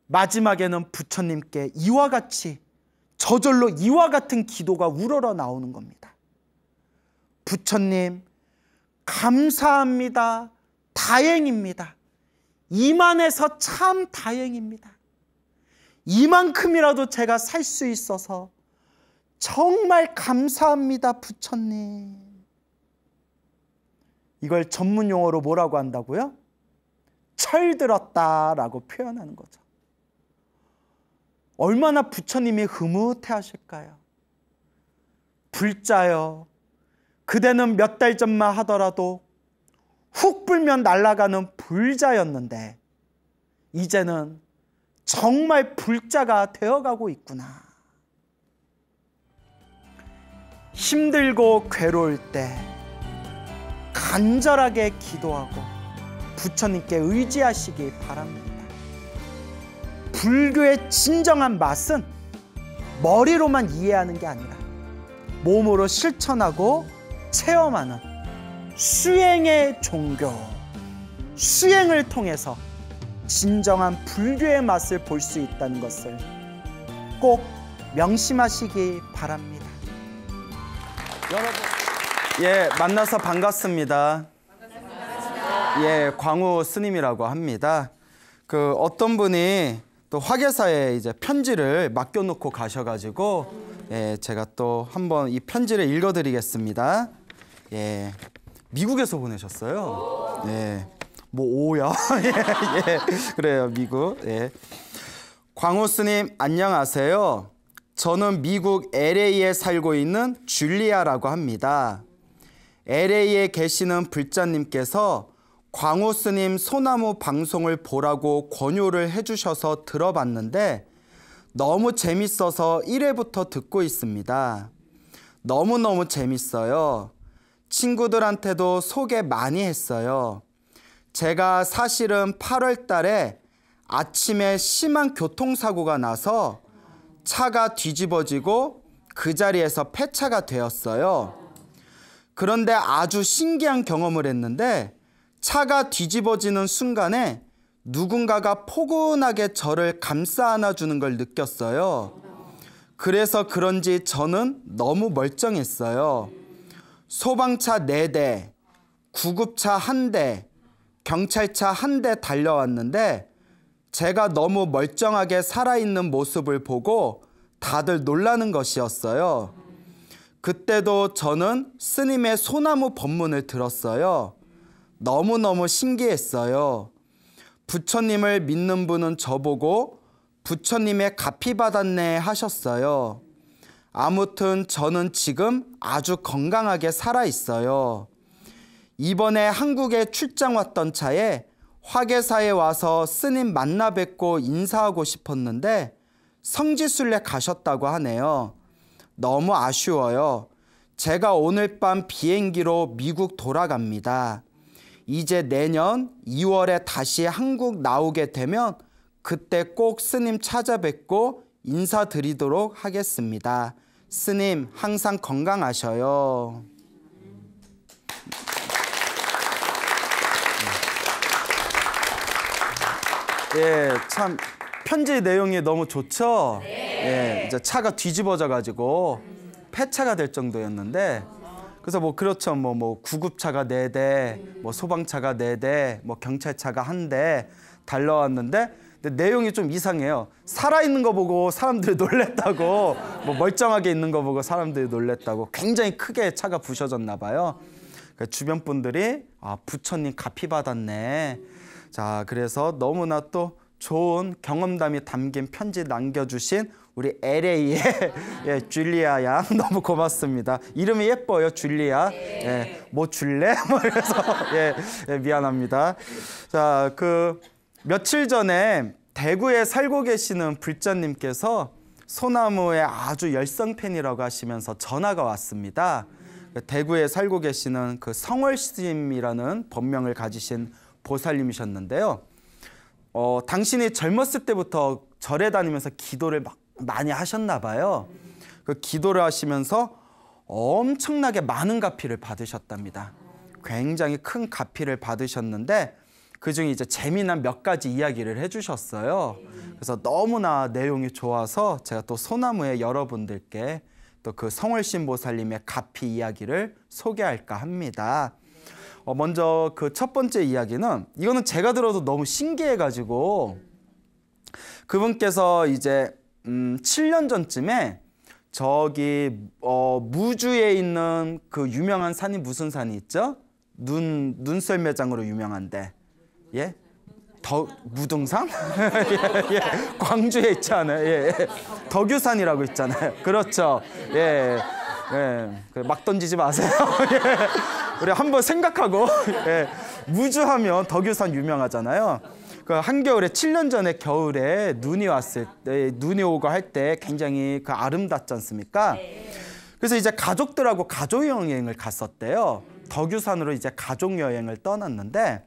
마지막에는 부처님께 이와 같이, 저절로 이와 같은 기도가 우러러 나오는 겁니다. 부처님, 감사합니다. 다행입니다. 이만해서 참 다행입니다. 이만큼이라도 제가 살 수 있어서 정말 감사합니다, 부처님. 이걸 전문 용어로 뭐라고 한다고요? 철들었다라고 표현하는 거죠. 얼마나 부처님이 흐뭇해 하실까요? 불자여, 그대는 몇 달 전만 하더라도 훅 불면 날아가는 불자였는데 이제는 정말 불자가 되어가고 있구나. 힘들고 괴로울 때 간절하게 기도하고 부처님께 의지하시기 바랍니다. 불교의 진정한 맛은 머리로만 이해하는 게 아니라 몸으로 실천하고 체험하는 수행의 종교, 수행을 통해서 진정한 불교의 맛을 볼 수 있다는 것을 꼭 명심하시기 바랍니다. 여러분, 만나서 반갑습니다. 광우 스님이라고 합니다. 어떤 분이 또 화계사에 이제 편지를 맡겨놓고 가셔가지고 제가 또 한번 이 편지를 읽어드리겠습니다. 미국에서 보내셨어요. 뭐 오야? 그래요, 미국. 광우 스님 안녕하세요. 저는 미국 LA에 살고 있는 줄리아라고 합니다. LA에 계시는 불자님께서 광호 스님 소나무 방송을 보라고 권유를 해주셔서 들어봤는데 너무 재밌어서 1회부터 듣고 있습니다. 너무너무 재밌어요. 친구들한테도 소개 많이 했어요. 제가 사실은 8월 달에 아침에 심한 교통사고가 나서 차가 뒤집어지고 그 자리에서 폐차가 되었어요. 그런데 아주 신기한 경험을 했는데 차가 뒤집어지는 순간에 누군가가 포근하게 저를 감싸 안아주는 걸 느꼈어요. 그래서 그런지 저는 너무 멀쩡했어요. 소방차 4대, 구급차 1대, 경찰차 1대 달려왔는데 제가 너무 멀쩡하게 살아있는 모습을 보고 다들 놀라는 것이었어요. 그때도 저는 스님의 소나무 법문을 들었어요. 너무너무 신기했어요. 부처님을 믿는 분은 저보고 부처님의 값이 받았네 하셨어요. 아무튼 저는 지금 아주 건강하게 살아있어요. 이번에 한국에 출장 왔던 차에 화계사에 와서 스님 만나 뵙고 인사하고 싶었는데 성지순례 가셨다고 하네요. 너무 아쉬워요. 제가 오늘 밤 비행기로 미국 돌아갑니다. 이제 내년 2월에 다시 한국 나오게 되면 그때 꼭 스님 찾아뵙고 인사드리도록 하겠습니다. 스님 항상 건강하셔요. 예, 참 편지 내용이 너무 좋죠? 예, 이제 차가 뒤집어져 가지고 폐차가 될 정도였는데 그래서 뭐 그렇죠. 뭐 구급차가 4대, 뭐 소방차가 4대, 뭐 경찰차가 1대 달려왔는데 근데 내용이 좀 이상해요. 살아있는 거 보고 사람들이 놀랬다고, 뭐 멀쩡하게 있는 거 보고 사람들이 놀랬다고 굉장히 크게 차가 부셔졌나 봐요. 주변 분들이 아, 부처님 값이 받았네. 자, 그래서 너무나 또 좋은 경험담이 담긴 편지 남겨주신 우리 LA의 예, 줄리아 양 너무 고맙습니다. 이름이 예뻐요, 줄리아. 예, 뭐 줄래? 뭐 이래서 예, 미안합니다. 자, 그 며칠 전에 대구에 살고 계시는 불자님께서 소나무의 아주 열성 팬이라고 하시면서 전화가 왔습니다. 대구에 살고 계시는 그 성월심이라는 법명을 가지신 보살님이셨는데요. 당신이 젊었을 때부터 절에 다니면서 기도를 많이 하셨나 봐요. 그 기도를 하시면서 엄청나게 많은 가피를 받으셨답니다. 굉장히 큰 가피를 받으셨는데 그중에 이제 재미난 몇 가지 이야기를 해주셨어요. 그래서 너무나 내용이 좋아서 제가 또 소나무의 여러분들께 또 그 성월심 보살님의 가피 이야기를 소개할까 합니다. 먼저 그 첫 번째 이야기는 이거는 제가 들어도 너무 신기해가지고 그분께서 이제 7년 전쯤에 저기 무주에 있는 그 유명한 산이 무슨 산이 있죠? 눈썰 매장으로 유명한데 예? 무등산? 예, 예. 광주에 있잖아요. 예, 예. 덕유산이라고 있잖아요. 그렇죠. 예, 예. 막 던지지 마세요. 예. 우리 한번 생각하고 예. 무주하면 덕유산 유명하잖아요. 그 한겨울에 7년 전에 겨울에 눈이 왔을 때 눈이 오고 할 때 굉장히 그 아름답지 않습니까? 그래서 이제 가족들하고 가족 여행을 갔었대요. 덕유산으로 이제 가족 여행을 떠났는데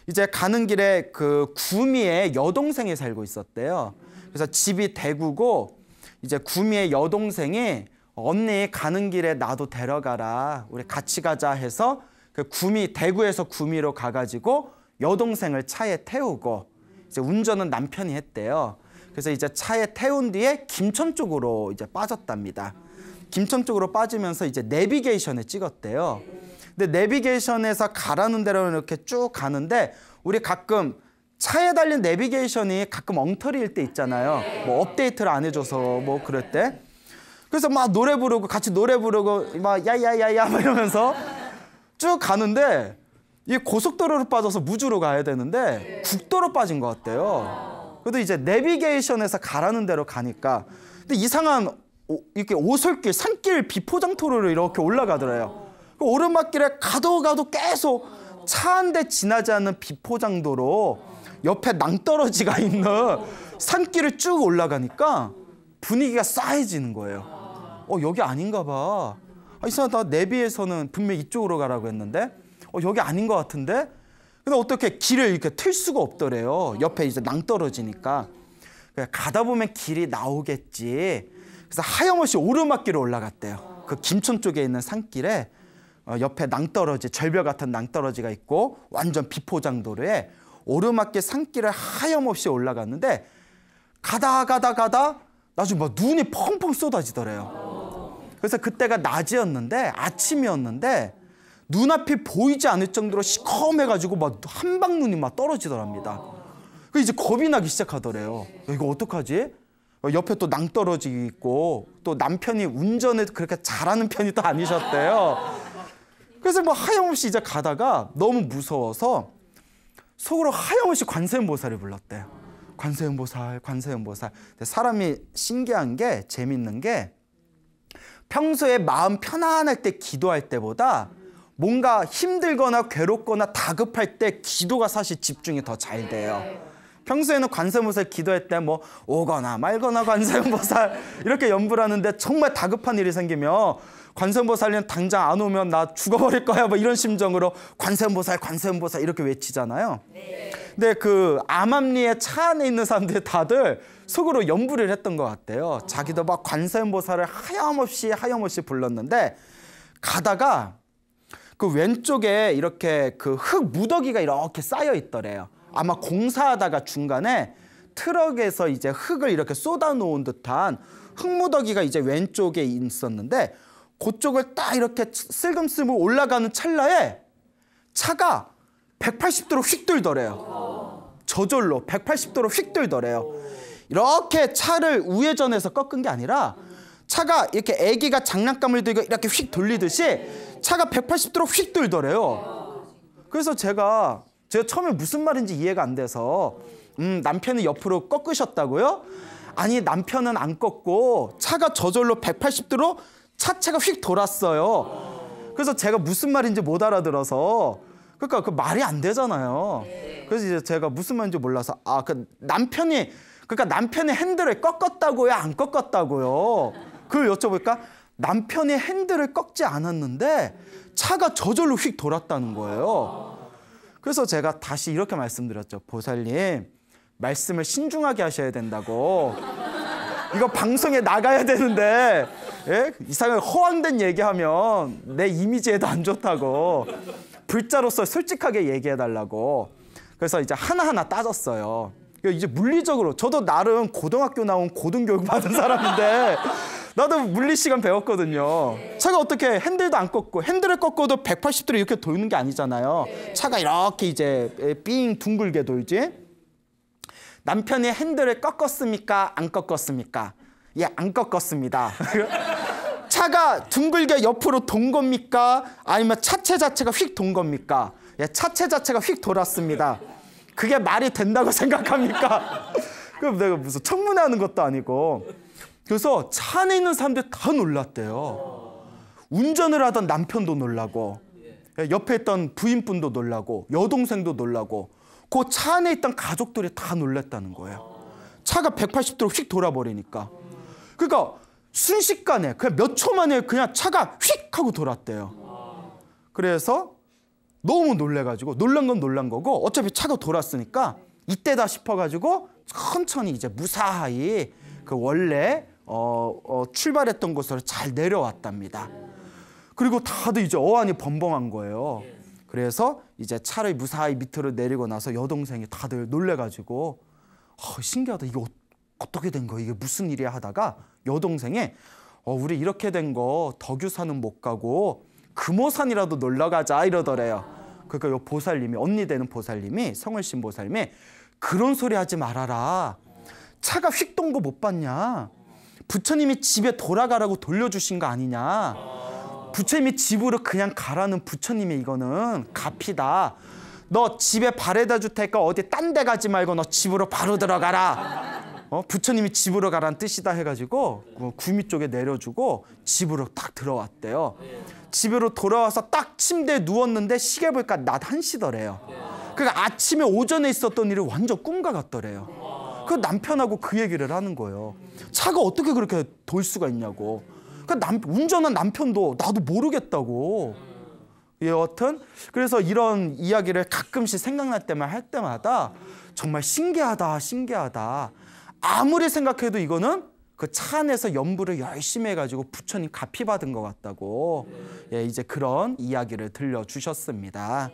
이제 가는 길에 그 구미에 여동생이 살고 있었대요. 그래서 집이 대구고 이제 구미의 여동생이 언니 가는 길에 나도 데려가라. 우리 같이 가자 해서 그 대구에서 구미로 가가지고 여동생을 차에 태우고 이제 운전은 남편이 했대요. 그래서 이제 차에 태운 뒤에 김천 쪽으로 이제 빠졌답니다. 김천 쪽으로 빠지면서 이제 내비게이션에 찍었대요. 근데 내비게이션에서 가라는 대로 이렇게 쭉 가는데 우리 가끔 차에 달린 내비게이션이 가끔 엉터리일 때 있잖아요. 뭐 업데이트를 안 해줘서 뭐 그럴 때. 그래서 막 노래 부르고 같이 노래 부르고 막 야야야야 막 이러면서 쭉 가는데 이 고속도로로 빠져서 무주로 가야 되는데 국도로 빠진 것 같대요. 그래도 이제 내비게이션에서 가라는 대로 가니까 근데 이상한 이렇게 오솔길, 산길 비포장도로를 이렇게 올라가더래요. 그 오르막길에 가도 계속 차 한 대 지나지 않는 비포장도로 옆에 낭떠러지가 있는 산길을 쭉 올라가니까 분위기가 싸해지는 거예요. 여기 아닌가 봐. 이상하다. 내비에서는 분명히 이쪽으로 가라고 했는데 여기 아닌 것 같은데? 근데 어떻게 길을 이렇게 틀 수가 없더래요. 옆에 이제 낭떠러지니까. 가다 보면 길이 나오겠지. 그래서 하염없이 오르막길을 올라갔대요. 그 김천 쪽에 있는 산길에 옆에 낭떠러지, 절벽 같은 낭떠러지가 있고 완전 비포장도로에 오르막길 산길을 하염없이 올라갔는데 가다 나중에 막 눈이 펑펑 쏟아지더래요. 그래서 그때가 낮이었는데 아침이었는데 눈앞이 보이지 않을 정도로 시커매가지고 막 한방눈이 막 떨어지더랍니다. 그 이제 겁이 나기 시작하더래요. 이거 어떡하지? 옆에 또 낭떠러지 있고 또 남편이 운전을 그렇게 잘하는 편이 또 아니셨대요. 그래서 뭐 하염없이 이제 가다가 너무 무서워서 속으로 하염없이 관세음보살을 불렀대요. 관세음보살, 관세음보살. 사람이 신기한 게, 재밌는 게 평소에 마음 편안할 때 기도할 때보다 뭔가 힘들거나 괴롭거나 다급할 때 기도가 사실 집중이 더 잘 돼요. 평소에는 관세음보살 기도할 때 뭐 오거나 말거나 관세음보살 이렇게 연불 하는데 정말 다급한 일이 생기면 관세음보살님 당장 안 오면 나 죽어버릴 거야 뭐 이런 심정으로 관세음보살 관세음보살 이렇게 외치잖아요. 근데 그 암암리에 차 안에 있는 사람들 다들 속으로 연불을 했던 것 같아요. 자기도 막 관세음보살을 하염없이 불렀는데 가다가 그 왼쪽에 이렇게 그 흙 무더기가 이렇게 쌓여 있더래요. 아마 공사하다가 중간에 트럭에서 이제 흙을 이렇게 쏟아놓은 듯한 흙무더기가 이제 왼쪽에 있었는데 그쪽을 딱 이렇게 슬금슬금 올라가는 찰나에 차가 180도로 휙 돌더래요. 저절로 180도로 휙 돌더래요. 이렇게 차를 우회전해서 꺾은 게 아니라 차가 이렇게 애기가 장난감을 들고 이렇게 휙 돌리듯이 차가 180도로 휙 돌더래요. 그래서 제가 처음에 무슨 말인지 이해가 안 돼서 남편이 옆으로 꺾으셨다고요? 아니 남편은 안 꺾고 차가 저절로 180도로 차체가 휙 돌았어요. 그래서 제가 무슨 말인지 못 알아들어서 그러니까 그 말이 안 되잖아요. 그래서 이제 제가 무슨 말인지 몰라서 그러니까 남편이 핸들을 꺾었다고요? 안 꺾었다고요? 그걸 여쭤보니까 남편이 핸들을 꺾지 않았는데 차가 저절로 휙 돌았다는 거예요. 그래서 제가 다시 이렇게 말씀드렸죠. 보살님, 말씀을 신중하게 하셔야 된다고. 이거 방송에 나가야 되는데 이상하게 허황된 얘기하면 내 이미지에도 안 좋다고. 불자로서 솔직하게 얘기해달라고. 그래서 이제 하나하나 따졌어요. 이제 물리적으로 저도 나름 고등학교 나온 고등교육 받은 사람인데 나도 물리 시간 배웠거든요. 차가 어떻게 핸들도 안 꺾고 핸들을 꺾어도 180도로 이렇게 돌는 게 아니잖아요. 차가 이렇게 이제 삥 둥글게 돌지. 남편이 핸들을 꺾었습니까? 안 꺾었습니까? 예, 안 꺾었습니다. 차가 둥글게 옆으로 돈 겁니까? 아니면 차체 자체가 휙 돈 겁니까? 예, 차체 자체가 휙 돌았습니다. 그게 말이 된다고 생각합니까? 그럼 내가 무슨 청문회하는 것도 아니고. 그래서 차 안에 있는 사람들 다 놀랐대요. 운전을 하던 남편도 놀라고 옆에 있던 부인분도 놀라고 여동생도 놀라고 그 차 안에 있던 가족들이 다 놀랐다는 거예요. 차가 180도로 휙 돌아버리니까. 그러니까 순식간에 그냥 몇 초 만에 그냥 차가 휙 하고 돌았대요. 그래서 너무 놀래가지고 놀란 건 놀란 거고 어차피 차가 돌았으니까 이때다 싶어가지고 천천히 이제 무사히 그 원래 출발했던 곳으로 잘 내려왔답니다. 그리고 다들 이제 어안이 벙벙한 거예요. 그래서 이제 차를 무사히 밑으로 내리고 나서 여동생이 다들 놀래가지고 신기하다. 이거 어떻게 된 거야? 이게 무슨 일이야? 하다가 여동생이 우리 이렇게 된 거 덕유산은 못 가고 금오산이라도 놀러 가자 이러더래요. 그러니까 요 보살님이 언니 되는 보살님이 성을신 보살님이 그런 소리 하지 말아라. 차가 휙 돈 거 못 봤냐? 부처님이 집에 돌아가라고 돌려주신 거 아니냐? 부처님이 집으로 그냥 가라는 부처님의 이거는 값이다. 너 집에 바래다 줄 테니까 어디 딴 데 가지 말고 너 집으로 바로 들어가라. 부처님이 집으로 가란 뜻이다 해가지고 구미 쪽에 내려주고 집으로 딱 들어왔대요. 집으로 돌아와서 딱 침대에 누웠는데 시계 보니까 낮 1시더래요. 그러니까 아침에 오전에 있었던 일이 완전 꿈과 같더래요. 그 남편하고 그 얘기를 하는 거예요. 차가 어떻게 그렇게 돌 수가 있냐고. 그러니까 운전한 남편도 나도 모르겠다고. 여하튼 그래서 이런 이야기를 가끔씩 생각날 때만 할 때마다 정말 신기하다, 신기하다. 아무리 생각해도 이거는 그 차 안에서 연부를 열심히 해가지고 부처님 가피 받은 것 같다고 이제 그런 이야기를 들려주셨습니다.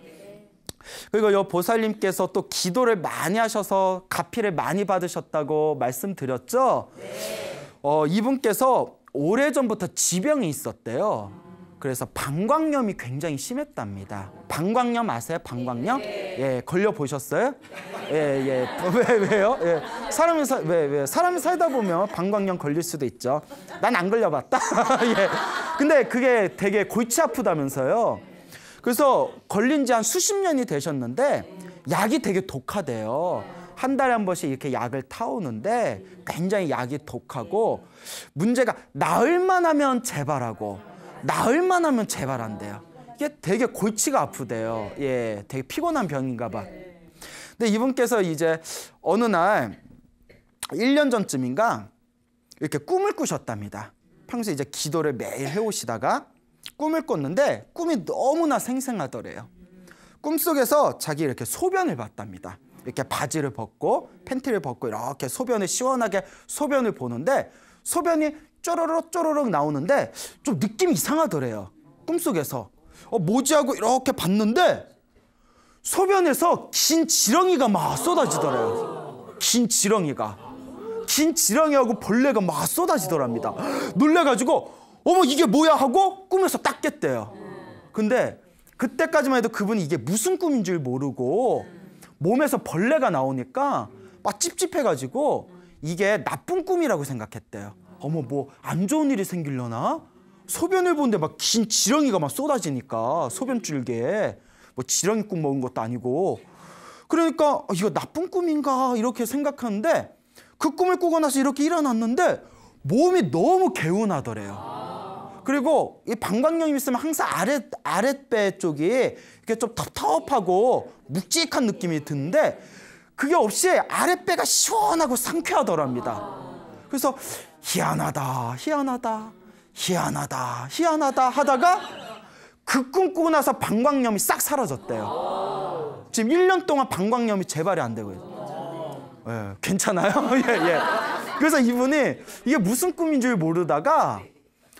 그리고 요 보살님께서 또 기도를 많이 하셔서 가피를 많이 받으셨다고 말씀드렸죠. 이분께서 오래전부터 지병이 있었대요. 그래서 방광염이 굉장히 심했답니다. 방광염 아세요? 방광염? 예, 걸려 보셨어요? 예. 왜요? 예. 사람이 살다 보면 방광염 걸릴 수도 있죠. 난 안 걸려봤다. 예. 근데 그게 되게 골치 아프다면서요. 그래서 걸린 지 한 수십 년이 되셨는데 약이 되게 독하대요. 한 달에 한 번씩 이렇게 약을 타오는데 굉장히 약이 독하고 문제가 나을만 하면 재발하고 나을만 하면 재발한대요. 이게 되게 골치가 아프대요. 예, 되게 피곤한 병인가 봐. 근데 이분께서 이제 어느 날 1년 전쯤인가 이렇게 꿈을 꾸셨답니다. 평소에 이제 기도를 매일 해오시다가 꿈을 꿨는데 꿈이 너무나 생생하더래요. 꿈속에서 자기 이렇게 소변을 봤답니다. 이렇게 바지를 벗고 팬티를 벗고 이렇게 소변을 시원하게 소변을 보는데 소변이 쪼르륵 나오는데 좀 느낌이 이상하더래요. 꿈속에서 뭐지 하고 이렇게 봤는데 소변에서 긴 지렁이가 막 쏟아지더래요. 긴 지렁이하고 벌레가 막 쏟아지더랍니다. 놀래가지고 어머 이게 뭐야 하고 꿈에서 딱 깼대요. 근데 그때까지만 해도 그분이 이게 무슨 꿈인 줄 모르고 몸에서 벌레가 나오니까 막 찝찝해가지고 이게 나쁜 꿈이라고 생각했대요. 어머 뭐 안 좋은 일이 생기려나? 소변을 보는데 막 긴 지렁이가 막 쏟아지니까 소변 줄기에 뭐 지렁이 꿈 먹은 것도 아니고 그러니까 이거 나쁜 꿈인가 이렇게 생각하는데 그 꿈을 꾸고 나서 이렇게 일어났는데 몸이 너무 개운하더래요. 그리고 이 방광염이 있으면 항상 아랫배 쪽이 이렇게 좀 텁텁하고 묵직한 느낌이 드는데 그게 없이 아랫배가 시원하고 상쾌하더랍니다. 그래서 희한하다 하다가 그 꿈 꾸고 나서 방광염이 싹 사라졌대요. 지금 1년 동안 방광염이 재발이 안 되고 있어요. 예, 괜찮아요? 예. 그래서 이분이 이게 무슨 꿈인 줄 모르다가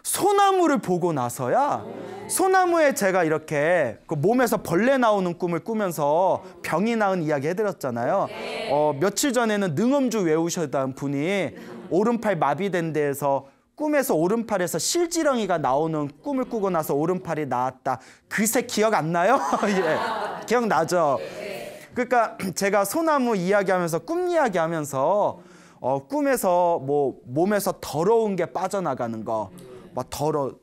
소나무를 보고 나서야 소나무에 제가 이렇게 그 몸에서 벌레 나오는 꿈을 꾸면서 병이 나은 이야기 해드렸잖아요. 며칠 전에는 능엄주 외우셨던 분이 오른팔 마비된 데에서 꿈에서 오른팔에서 실지렁이가 나오는 꿈을 꾸고 나서 오른팔이 나았다. 그새 기억 안 나요? 예, 기억나죠? 그러니까 제가 소나무 이야기하면서 꿈 이야기하면서 꿈에서 뭐 몸에서 더러운 게 빠져나가는 거 막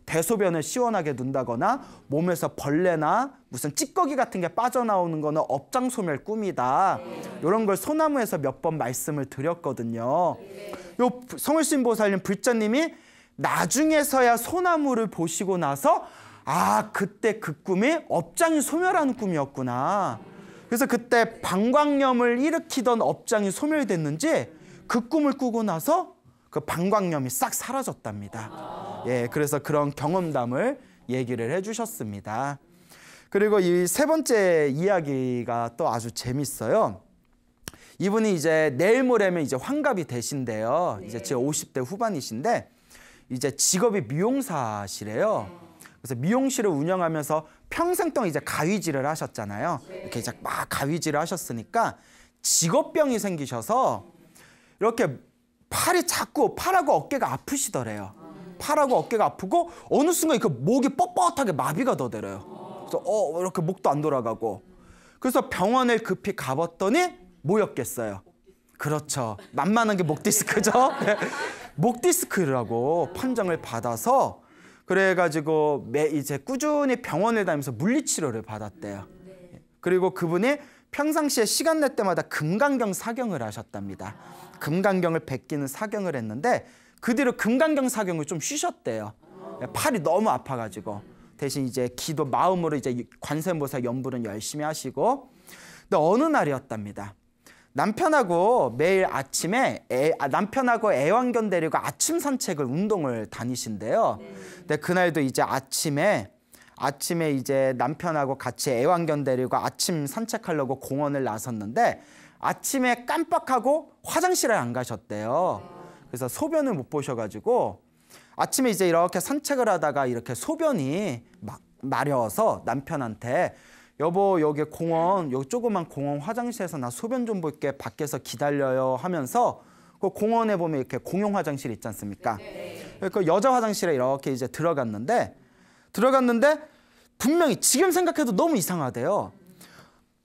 대소변을 시원하게 둔다거나 몸에서 벌레나 무슨 찌꺼기 같은 게 빠져나오는 거는 업장소멸 꿈이다. 이런 걸 소나무에서 몇 번 말씀을 드렸거든요. 요 성울신 보살님 불자님이 나중에서야 소나무를 보시고 나서 아 그때 그 꿈이 업장이 소멸하는 꿈이었구나. 그래서 그때 방광염을 일으키던 업장이 소멸됐는지 그 꿈을 꾸고 나서 그 방광염이 싹 사라졌답니다. 예, 그래서 그런 경험담을 얘기를 해주셨습니다. 그리고 이 세 번째 이야기가 또 아주 재밌어요. 이분이 이제 내일 모레면 이제 환갑이 되신데요. 이제 제 50대 후반이신데 이제 직업이 미용사시래요. 그래서 미용실을 운영하면서 평생 동안 이제 가위질을 하셨잖아요. 이렇게 이제 막 가위질을 하셨으니까 직업병이 생기셔서 이렇게 팔하고 어깨가 아프시더래요. 팔하고 어깨가 아프고 어느 순간 그 목이 뻣뻣하게 마비가 더 들어요. 그래서 이렇게 목도 안 돌아가고 그래서 병원을 급히 가봤더니 뭐였겠어요? 그렇죠. 만만한 게 목 디스크죠. 목 디스크라고 판정을 받아서 그래가지고 이제 꾸준히 병원을 다니면서 물리치료를 받았대요. 그리고 그분이 평상시에 시간 낼 때마다 금강경 사경을 하셨답니다. 금강경을 베끼는 사경을 했는데 그 뒤로 금강경 사경을 좀 쉬셨대요. 팔이 너무 아파가지고. 대신 이제 기도 마음으로 이제 관세음보살 연불은 열심히 하시고. 근데 어느 날이었답니다. 남편하고 매일 아침에 남편하고 애완견 데리고 아침 산책을 운동을 다니신대요. 근데 그날도 이제 아침에 이제 남편하고 같이 애완견 데리고 아침 산책하려고 공원을 나섰는데 아침에 깜빡하고 화장실에 안 가셨대요. 그래서 소변을 못 보셔가지고 아침에 이제 이렇게 산책을 하다가 이렇게 소변이 막 마려워서 남편한테 여보 여기 공원 여기 조그만 공원 화장실에서 나 소변 좀 볼게 밖에서 기다려요 하면서 그 공원에 보면 이렇게 공용 화장실 있지 않습니까? 그 여자 화장실에 이렇게 이제 들어갔는데 분명히 지금 생각해도 너무 이상하대요.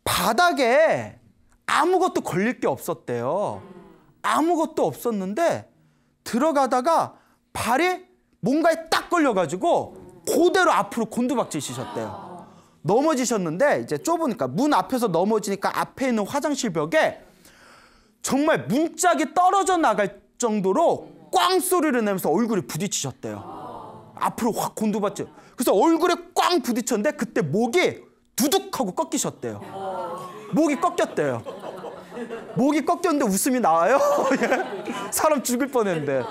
바닥에 아무것도 걸릴 게 없었대요. 아무것도 없었는데 들어가다가 발이 뭔가에 딱 걸려가지고 그대로 앞으로 곤두박질 치셨대요. 넘어지셨는데 이제 좁으니까 문 앞에서 넘어지니까 앞에 있는 화장실 벽에 정말 문짝이 떨어져 나갈 정도로 꽝 소리를 내면서 얼굴에 부딪히셨대요. 앞으로 확 곤두박질. 그래서 얼굴에 꽝 부딪혔는데 그때 목이 두둑하고 꺾이셨대요. 목이 꺾였대요. 목이 꺾였는데 웃음이 나와요. 사람 죽을 뻔했는데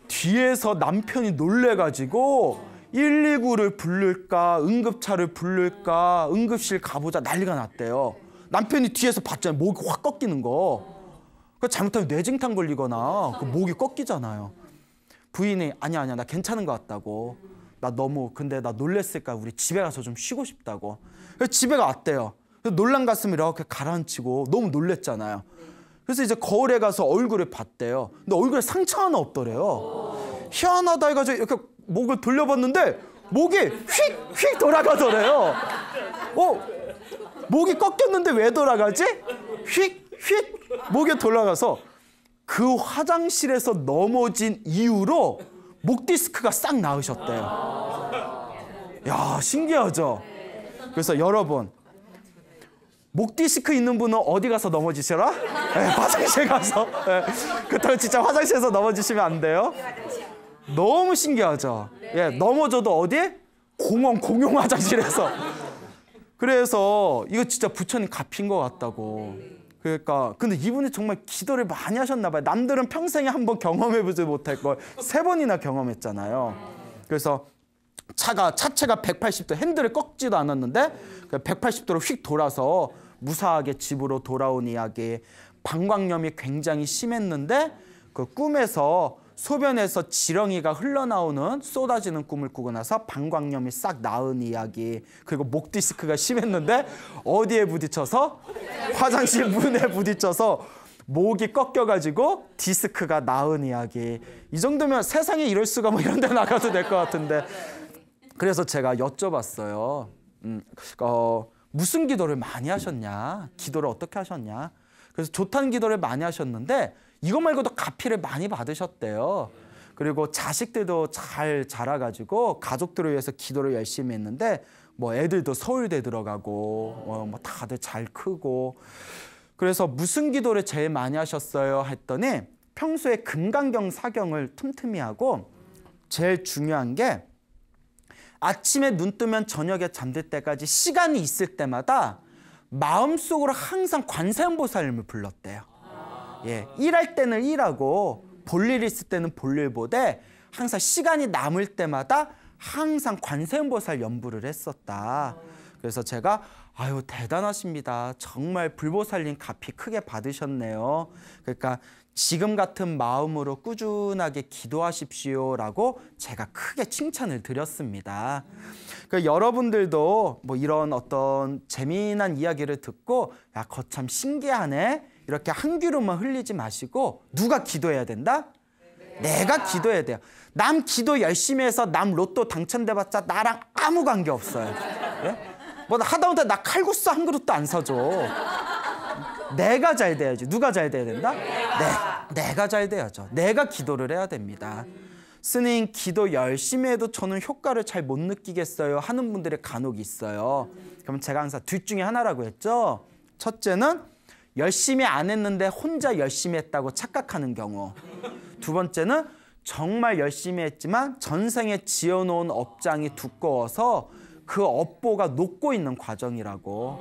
뒤에서 남편이 놀래가지고 119를 부를까 응급차를 부를까 응급실 가보자 난리가 났대요. 남편이 뒤에서 봤잖아요. 목이 확 꺾이는 거. 그 잘못하면 뇌증탕 걸리거나 그 목이 꺾이잖아요. 부인이 아니야 나 괜찮은 것 같다고. 근데 나 놀랬을까 우리 집에 가서 좀 쉬고 싶다고. 그래서 집에 왔대요. 놀란 가슴이 이렇게 가라앉히고 너무 놀랬잖아요. 그래서 이제 거울에 가서 얼굴을 봤대요. 근데 얼굴에 상처 하나 없더래요. 희한하다 해가지고 이렇게 목을 돌려봤는데 목이 휙휙 돌아가더래요. 목이 꺾였는데 왜 돌아가지? 휙휙 목이 돌아가서 그 화장실에서 넘어진 이후로 목 디스크가 싹 나으셨대요. 야, 신기하죠? 그래서 여러분 목 디스크 있는 분은 어디 가서 넘어지셔라? 네, 화장실 가서. 네, 그렇다고 진짜 화장실에서 넘어지시면 안 돼요. 너무 신기하죠? 예, 넘어져도 어디? 공원 공용 화장실에서. 그래서 이거 진짜 부처님 갚인 것 같다고. 그러니까 근데 이분이 정말 기도를 많이 하셨나 봐요. 남들은 평생에 한 번 경험해보지 못할 걸 3번이나 경험했잖아요. 그래서 차체가 180도 핸들을 꺾지도 않았는데 180도로 휙 돌아서 무사하게 집으로 돌아온 이야기. 방광염이 굉장히 심했는데 그 꿈에서 소변에서 지렁이가 흘러나오는 쏟아지는 꿈을 꾸고 나서 방광염이 싹 나은 이야기. 그리고 목 디스크가 심했는데 어디에 부딪혀서? 화장실 문에 부딪혀서 목이 꺾여가지고 디스크가 나은 이야기. 이 정도면 세상에 이럴 수가 뭐 이런 데 나가도 될 것 같은데. 그래서 제가 여쭤봤어요. 무슨 기도를 많이 하셨냐? 기도를 어떻게 하셨냐? 그래서 좋다는 기도를 많이 하셨는데 이거 말고도 가피를 많이 받으셨대요. 그리고 자식들도 잘 자라가지고 가족들을 위해서 기도를 열심히 했는데 뭐 애들도 서울대 들어가고 뭐 다들 잘 크고. 그래서 무슨 기도를 제일 많이 하셨어요? 했더니 평소에 금강경 사경을 틈틈이 하고 제일 중요한 게 아침에 눈 뜨면 저녁에 잠들 때까지 시간이 있을 때마다 마음속으로 항상 관세음보살님을 불렀대요. 예, 일할 때는 일하고 볼일 있을 때는 볼일 보되 항상 시간이 남을 때마다 항상 관세음보살 연부를 했었다. 그래서 제가 아유 대단하십니다. 정말 불보살님 값이 크게 받으셨네요. 그러니까 지금 같은 마음으로 꾸준하게 기도하십시오라고 제가 크게 칭찬을 드렸습니다. 그러니까 여러분들도 뭐 이런 어떤 재미난 이야기를 듣고 야, 거참 신기하네. 이렇게 한 귀로만 흘리지 마시고 누가 기도해야 된다? 내가 기도해야 돼요. 남 기도 열심히 해서 남 로또 당첨돼봤자 나랑 아무 관계 없어요. 예? 뭐 하다못해 나 칼국수 한 그릇도 안 사줘. 내가 잘 돼야지. 누가 잘 돼야 된다? 내가 잘 돼야죠. 내가 기도를 해야 됩니다. 스님 기도 열심히 해도 저는 효과를 잘 못 느끼겠어요 하는 분들이 간혹 있어요. 그럼 제가 항상 둘 중에 하나라고 했죠. 첫째는 열심히 안 했는데 혼자 열심히 했다고 착각하는 경우. 두 번째는 정말 열심히 했지만 전생에 지어놓은 업장이 두꺼워서 그 업보가 녹고 있는 과정이라고.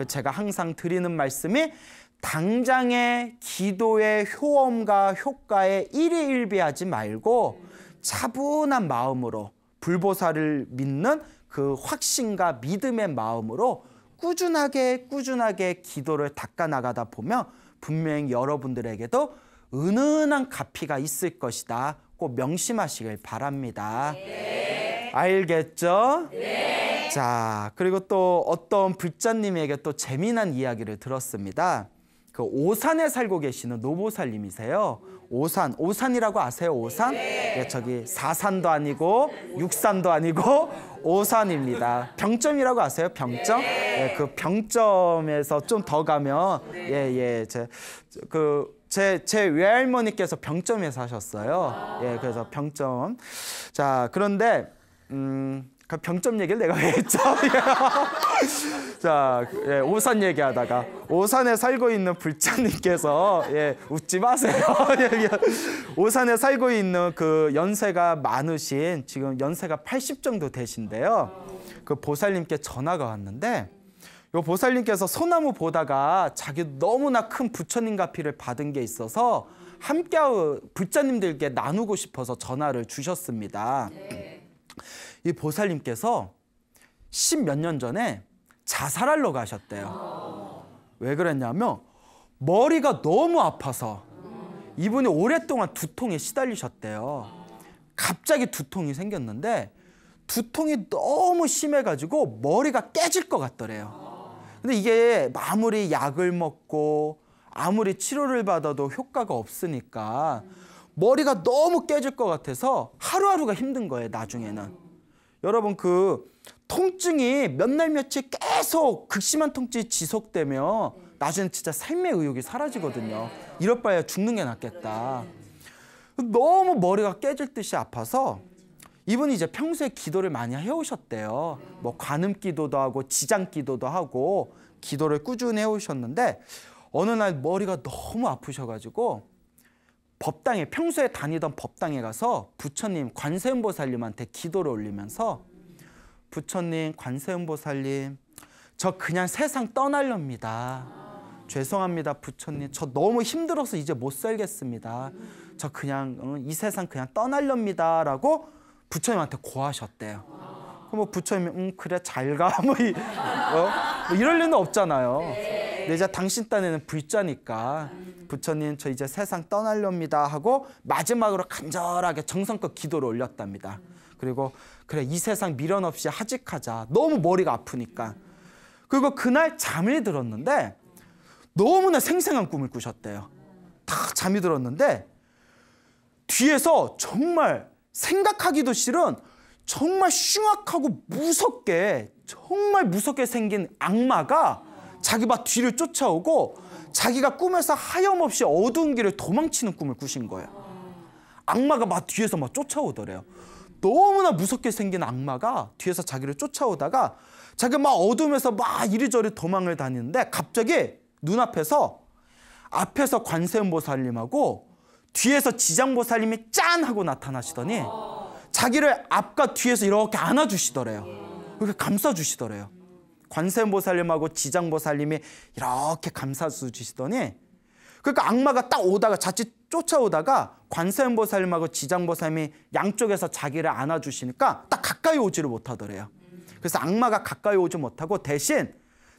제가 항상 드리는 말씀이 당장의 기도의 효험과 효과에 일희일비하지 말고 차분한 마음으로 불보살을 믿는 그 확신과 믿음의 마음으로 꾸준하게 기도를 닦아나가다 보면 분명히 여러분들에게도 은은한 가피가 있을 것이다. 꼭 명심하시길 바랍니다. 네. 알겠죠? 네. 자, 그리고 또 어떤 불자님에게 또 재미난 이야기를 들었습니다. 그 오산에 살고 계시는 노보살님이세요. 오산이라고 아세요? 오산? 네, 저기 사산도 아니고 육산도 아니고 오산입니다. 병점이라고 아세요? 병점? 네, 그 병점에서 좀 더 가면 제 외할머니께서 병점에 사셨어요. 예, 그래서 병점. 자, 그런데 그 병점 얘기를 내가 왜 했죠? 자, 예, 오산 얘기하다가 오산에 살고 있는 불자님께서 웃지 마세요. 오산에 살고 있는 그 연세가 많으신 지금 연세가 80 정도 되신데요. 그 보살님께 전화가 왔는데 요 보살님께서 소나무 보다가 자기 너무나 큰 부처님 가피를 받은 게 있어서 함께 불자님들께 나누고 싶어서 전화를 주셨습니다. 이 보살님께서 10몇 년 전에 자살하러 가셨대요. 왜 그랬냐면 머리가 너무 아파서 이분이 오랫동안 두통에 시달리셨대요. 갑자기 두통이 생겼는데 두통이 너무 심해가지고 머리가 깨질 것 같더래요. 근데 이게 아무리 약을 먹고 아무리 치료를 받아도 효과가 없으니까 머리가 너무 깨질 것 같아서 하루하루가 힘든 거예요, 나중에는. 여러분, 그 통증이 몇 날 며칠 계속 극심한 통증이 지속되면 나중엔 진짜 삶의 의욕이 사라지거든요. 이럴 바에 죽는 게 낫겠다. 너무 머리가 깨질 듯이 아파서 이분이 이제 평소에 기도를 많이 해오셨대요. 뭐 관음 기도도 하고 지장 기도도 하고 기도를 꾸준히 해오셨는데 어느 날 머리가 너무 아프셔가지고 법당에 평소에 다니던 법당에 가서 부처님 관세음보살님한테 기도를 올리면서 부처님 관세음보살님 저 그냥 세상 떠나렵니다. 죄송합니다 부처님 저 너무 힘들어서 이제 못 살겠습니다. 저 그냥 이 세상 그냥 떠나렵니다 라고 부처님한테 고하셨대요. 그럼 뭐 부처님이 그래 잘 가 뭐 이럴 리는 없잖아요. 근데 이제 당신 딴에는 불자니까 부처님 저 이제 세상 떠나렵니다 하고 마지막으로 간절하게 정성껏 기도를 올렸답니다. 그리고 그래 이 세상 미련 없이 하직하자. 너무 머리가 아프니까. 그리고 그날 잠이 들었는데 너무나 생생한 꿈을 꾸셨대요. 딱 잠이 들었는데 뒤에서 정말 생각하기도 싫은 정말 흉악하고 무섭게 정말 무섭게 생긴 악마가 자기 막 뒤를 쫓아오고 자기가 꿈에서 하염없이 어두운 길을 도망치는 꿈을 꾸신 거예요. 악마가 막 뒤에서 막 쫓아오더래요. 너무나 무섭게 생긴 악마가 뒤에서 자기를 쫓아오다가 자기가 막 어둠에서 막 이리저리 도망을 다니는데 갑자기 눈앞에서 앞에서 관세음보살님하고 뒤에서 지장보살님이 짠 하고 나타나시더니 자기를 앞과 뒤에서 이렇게 안아주시더래요. 이렇게 감싸주시더래요. 관세음보살님하고 지장보살님이 이렇게 감싸주시더니 그러니까 악마가 딱 오다가 자칫 쫓아오다가 관세음보살님하고 지장보살님이 양쪽에서 자기를 안아주시니까 딱 가까이 오지를 못하더래요. 그래서 악마가 가까이 오지 못하고 대신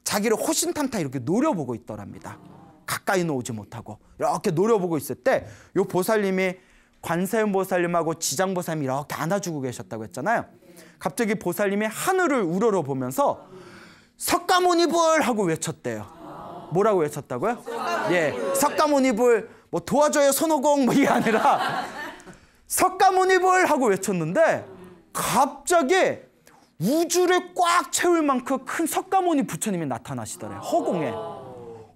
자기를 호신탐탐 이렇게 노려보고 있더랍니다. 가까이는 오지 못하고 이렇게 노려보고 있을 때 요 보살님이 관세음보살님하고 지장보살님이 이렇게 안아주고 계셨다고 했잖아요. 갑자기 보살님이 하늘을 우러러보면서 석가모니불 하고 외쳤대요. 뭐라고 외쳤다고요? 석가모니불 뭐 도와줘요 손오공 뭐 이게 아니라 석가모니불 하고 외쳤는데 갑자기 우주를 꽉 채울 만큼 큰 석가모니 부처님이 나타나시더래요.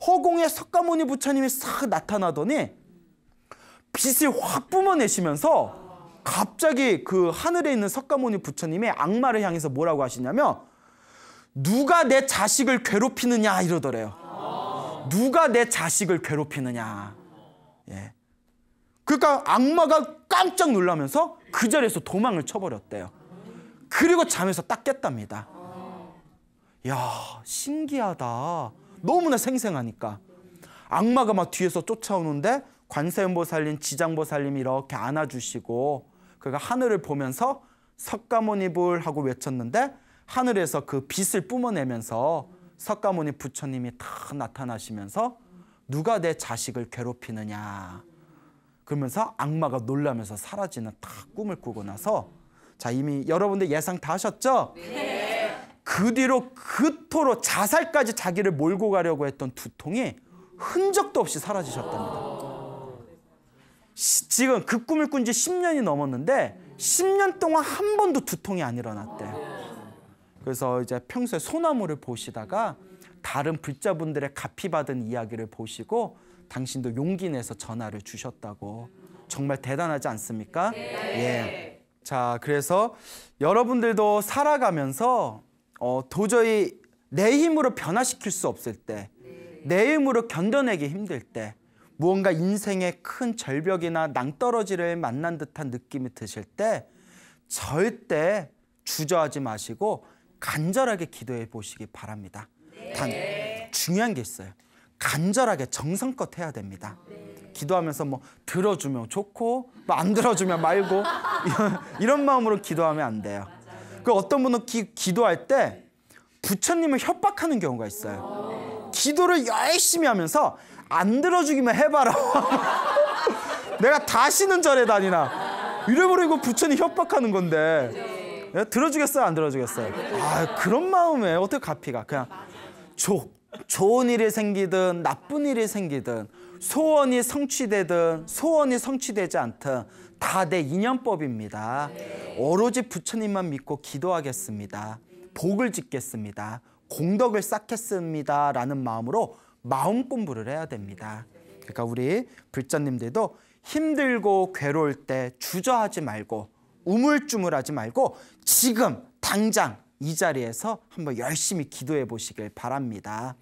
허공에 석가모니 부처님이 싹 나타나더니 빛을 확 뿜어내시면서 갑자기 그 하늘에 있는 석가모니 부처님이 악마를 향해서 뭐라고 하시냐면 누가 내 자식을 괴롭히느냐 이러더래요. 누가 내 자식을 괴롭히느냐. 예. 그러니까 악마가 깜짝 놀라면서 그 자리에서 도망을 쳐버렸대요. 그리고 잠에서 딱 깼답니다. 야, 신기하다. 너무나 생생하니까. 악마가 막 뒤에서 쫓아오는데 관세음보살님, 지장보살님이 이렇게 안아주시고 그가 하늘을 보면서 석가모니불 하고 외쳤는데 하늘에서 그 빛을 뿜어내면서 석가모니 부처님이 탁 나타나시면서 누가 내 자식을 괴롭히느냐 그러면서 악마가 놀라면서 사라지는 탁 꿈을 꾸고 나서 자, 이미 여러분들 예상 다 하셨죠? 네. 그 뒤로 그토록 자살까지 자기를 몰고 가려고 했던 두통이 흔적도 없이 사라지셨답니다. 지금 그 꿈을 꾼 지 10년이 넘었는데 10년 동안 한 번도 두통이 안 일어났대요. 그래서 이제 평소에 소나무를 보시다가 다른 불자분들의 가피 받은 이야기를 보시고 당신도 용기 내서 전화를 주셨다고. 정말 대단하지 않습니까? 네. 예. 자, 그래서 여러분들도 살아가면서 도저히 내 힘으로 변화시킬 수 없을 때, 내 힘으로 견뎌내기 힘들 때, 무언가 인생의 큰 절벽이나 낭떠러지를 만난 듯한 느낌이 드실 때 절대 주저하지 마시고 간절하게 기도해 보시기 바랍니다. 단 중요한 게 있어요. 간절하게 정성껏 해야 됩니다. 기도하면서 뭐 들어주면 좋고 뭐 안 들어주면 말고 이런 마음으로 기도하면 안 돼요. 그 어떤 분은 기도할 때 부처님을 협박하는 경우가 있어요. 기도를 열심히 하면서 안 들어주기만 해봐라. 내가 다시는 절에 다니나. 이래버리고 부처님 협박하는 건데 들어주겠어요? 안 들어주겠어요? 아, 그런 마음에 어떻게 갚이가. 그냥 좋은 일이 생기든 나쁜 일이 생기든 소원이 성취되든 소원이 성취되지 않든 다 내 인연법입니다. 오로지 부처님만 믿고 기도하겠습니다. 복을 짓겠습니다. 공덕을 쌓겠습니다. 라는 마음으로 마음 공부를 해야 됩니다. 그러니까 우리 불자님들도 힘들고 괴로울 때 주저하지 말고 우물쭈물하지 말고 지금 당장 이 자리에서 한번 열심히 기도해 보시길 바랍니다.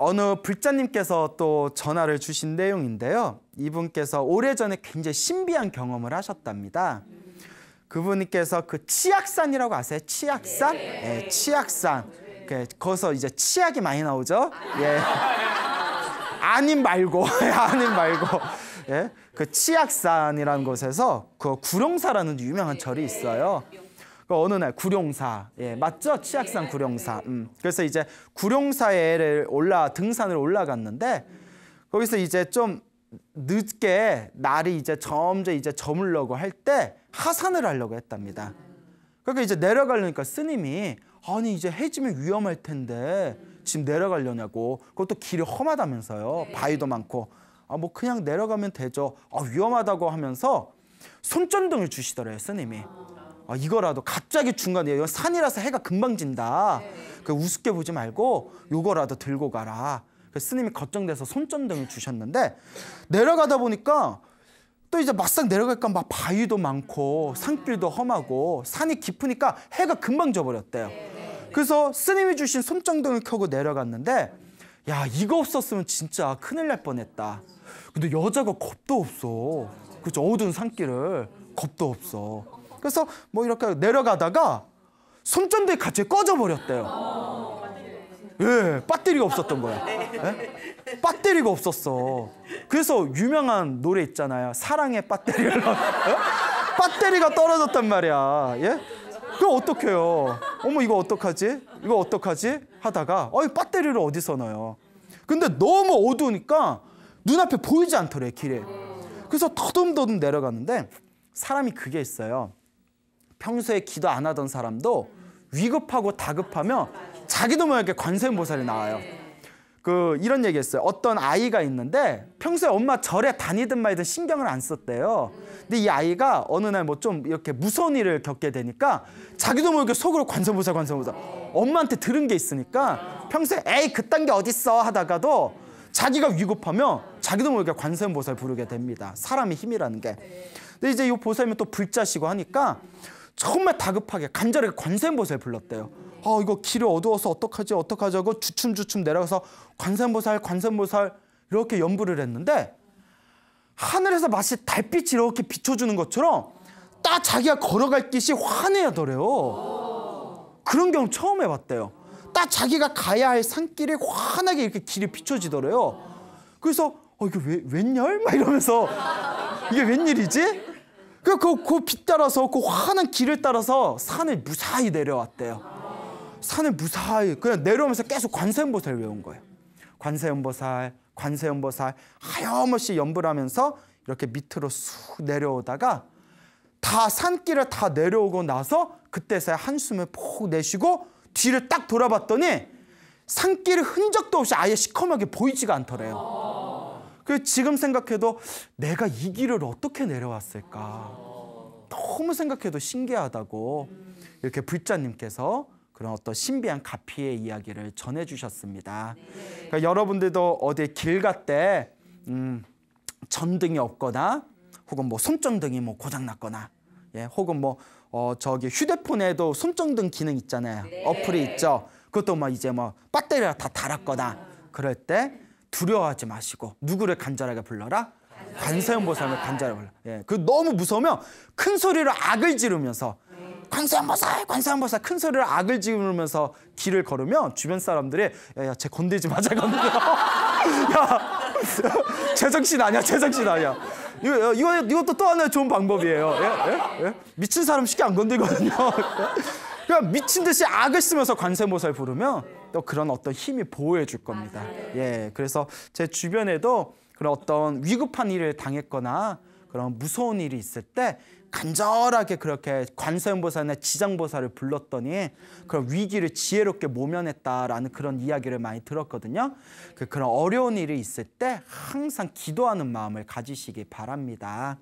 어느 불자님께서 또 전화를 주신 내용인데요. 이분께서 오래전에 굉장히 신비한 경험을 하셨답니다. 그분께서 그 치악산이라고 아세요? 치악산? 예, 치악산. 거기서 이제 치약이 많이 나오죠? 예. 아님 말고, 아님 말고. 예. 그 치악산이라는 곳에서 그 구룡사라는 유명한 절이 있어요. 그 어느 날 구룡사, 예, 맞죠? 치악산 구룡사. 그래서 이제 구룡사에 등산을 올라갔는데 거기서 이제 좀 늦게 날이 이제 점점 이제 저물려고 할 때 하산을 하려고 했답니다. 그러니까 이제 내려가려니까 스님이 아니 이제 해지면 위험할 텐데 지금 내려가려냐고. 그것도 길이 험하다면서요. 바위도 많고. 아, 뭐 그냥 내려가면 되죠. 아, 위험하다고 하면서 손전등을 주시더래요, 스님이. 아, 이거라도 갑자기 중간에 산이라서 해가 금방 진다. 그 우습게 보지 말고 요거라도 들고 가라. 스님이 걱정돼서 손전등을 주셨는데 내려가다 보니까 또 이제 막상 내려갈까 막 바위도 많고 산길도 험하고 산이 깊으니까 해가 금방 져버렸대요. 그래서 스님이 주신 손전등을 켜고 내려갔는데 야, 이거 없었으면 진짜 큰일 날 뻔했다. 근데 여자가 겁도 없어. 그죠? 어두운 산길을 겁도 없어. 그래서 뭐 이렇게 내려가다가 손전등이 갑자기 꺼져버렸대요. 예, 배터리가 없었던 거야. 예? 배터리가 없었어. 그래서 유명한 노래 있잖아요. 사랑의 배터리를. 배터리가 떨어졌단 말이야. 예? 그럼 어떡해요? 어머, 이거 어떡하지? 이거 어떡하지? 하다가 배터리를 어디서 넣어요? 근데 너무 어두우니까 눈앞에 보이지 않더래, 길에. 그래서 더듬더듬 내려갔는데 사람이 그게 있어요. 평소에 기도 안 하던 사람도 위급하고 다급하면 자기도 모르게 관세음보살이 나와요. 이런 얘기 했어요. 어떤 아이가 있는데 평소에 엄마 절에 다니든 말든 신경을 안 썼대요. 근데 이 아이가 어느 날 뭐 좀 이렇게 무서운 일을 겪게 되니까 자기도 모르게 속으로 관세음보살 엄마한테 들은 게 있으니까 평소에 에이 그딴 게 어딨어 하다가도 자기가 위급하면 자기도 모르게 관세음보살 부르게 됩니다. 사람의 힘이라는 게. 근데 이제 이 보살님은 또 불자시고 하니까 정말 다급하게 간절하게 관세음보살 불렀대요. 이거 길이 어두워서 어떡하지 하고 주춤주춤 내려가서 관세음보살 이렇게 연부를 했는데 하늘에서 마치 달빛이 이렇게 비춰주는 것처럼 딱 자기가 걸어갈 길이 환해하더래요. 그런 경우 처음 해봤대요. 딱 자기가 가야 할 산길이 환하게 이렇게 길이 비춰지더래요. 그래서 이게 웬열? 막 이러면서 이게 웬일이지? 그 빛 따라서 그 환한 길을 따라서 산을 무사히 내려왔대요. 산을 무사히 그냥 내려오면서 계속 관세음보살 외운 거예요. 관세음보살 하염없이 연부를 하면서 이렇게 밑으로 쑥 내려오다가 다 산길을 다 내려오고 나서 그때서야 한숨을 푹 내쉬고 뒤를 딱 돌아봤더니 산길의 흔적도 없이 아예 시커멓게 보이지가 않더래요. 그래서 지금 생각해도 내가 이 길을 어떻게 내려왔을까 너무 생각해도 신기하다고 이렇게 불자님께서 그런 어떤 신비한 가피의 이야기를 전해주셨습니다. 그러니까 여러분들도 어디 길 갈 때 전등이 없거나 혹은 뭐 손전등이 뭐 고장났거나 혹은 뭐 저기 휴대폰에도 손전등 기능 있잖아요. 어플이 있죠. 그것도 막 이제 뭐 배터리가 다 닳았거나 그럴 때 두려워하지 마시고 누구를 간절하게 불러라? 관세음보살을 간절하게 불러. 그 너무 무서우면 큰 소리로 악을 지르면서 관세음보살 큰 소리로 악을 지르면서 길을 걸으면 주변 사람들이 야, 쟤 건들지 마, 쟤 건들지 마. 야, 제정신 아니야. 이것도 또 하나의 좋은 방법이에요. 미친 사람 쉽게 안 건들거든요. 그냥 미친 듯이 악을 쓰면서 관세음보살 부르면 또 그런 어떤 힘이 보호해 줄 겁니다. 그래서 제 주변에도 그런 어떤 위급한 일을 당했거나 그런 무서운 일이 있을 때 간절하게 그렇게 관세음보살이나 지장보살을 불렀더니 그런 위기를 지혜롭게 모면했다라는 그런 이야기를 많이 들었거든요. 그런 어려운 일이 있을 때 항상 기도하는 마음을 가지시기 바랍니다.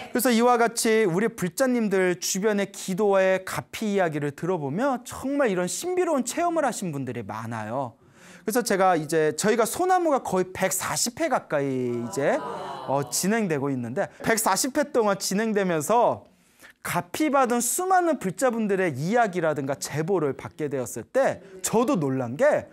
그래서 이와 같이 우리 불자님들 주변의 기도의 가피 이야기를 들어보면 정말 이런 신비로운 체험을 하신 분들이 많아요. 그래서 제가 이제 저희가 소나무가 거의 140회 가까이 이제 진행되고 있는데 140회 동안 진행되면서 가피받은 수많은 불자분들의 이야기라든가 제보를 받게 되었을 때 저도 놀란 게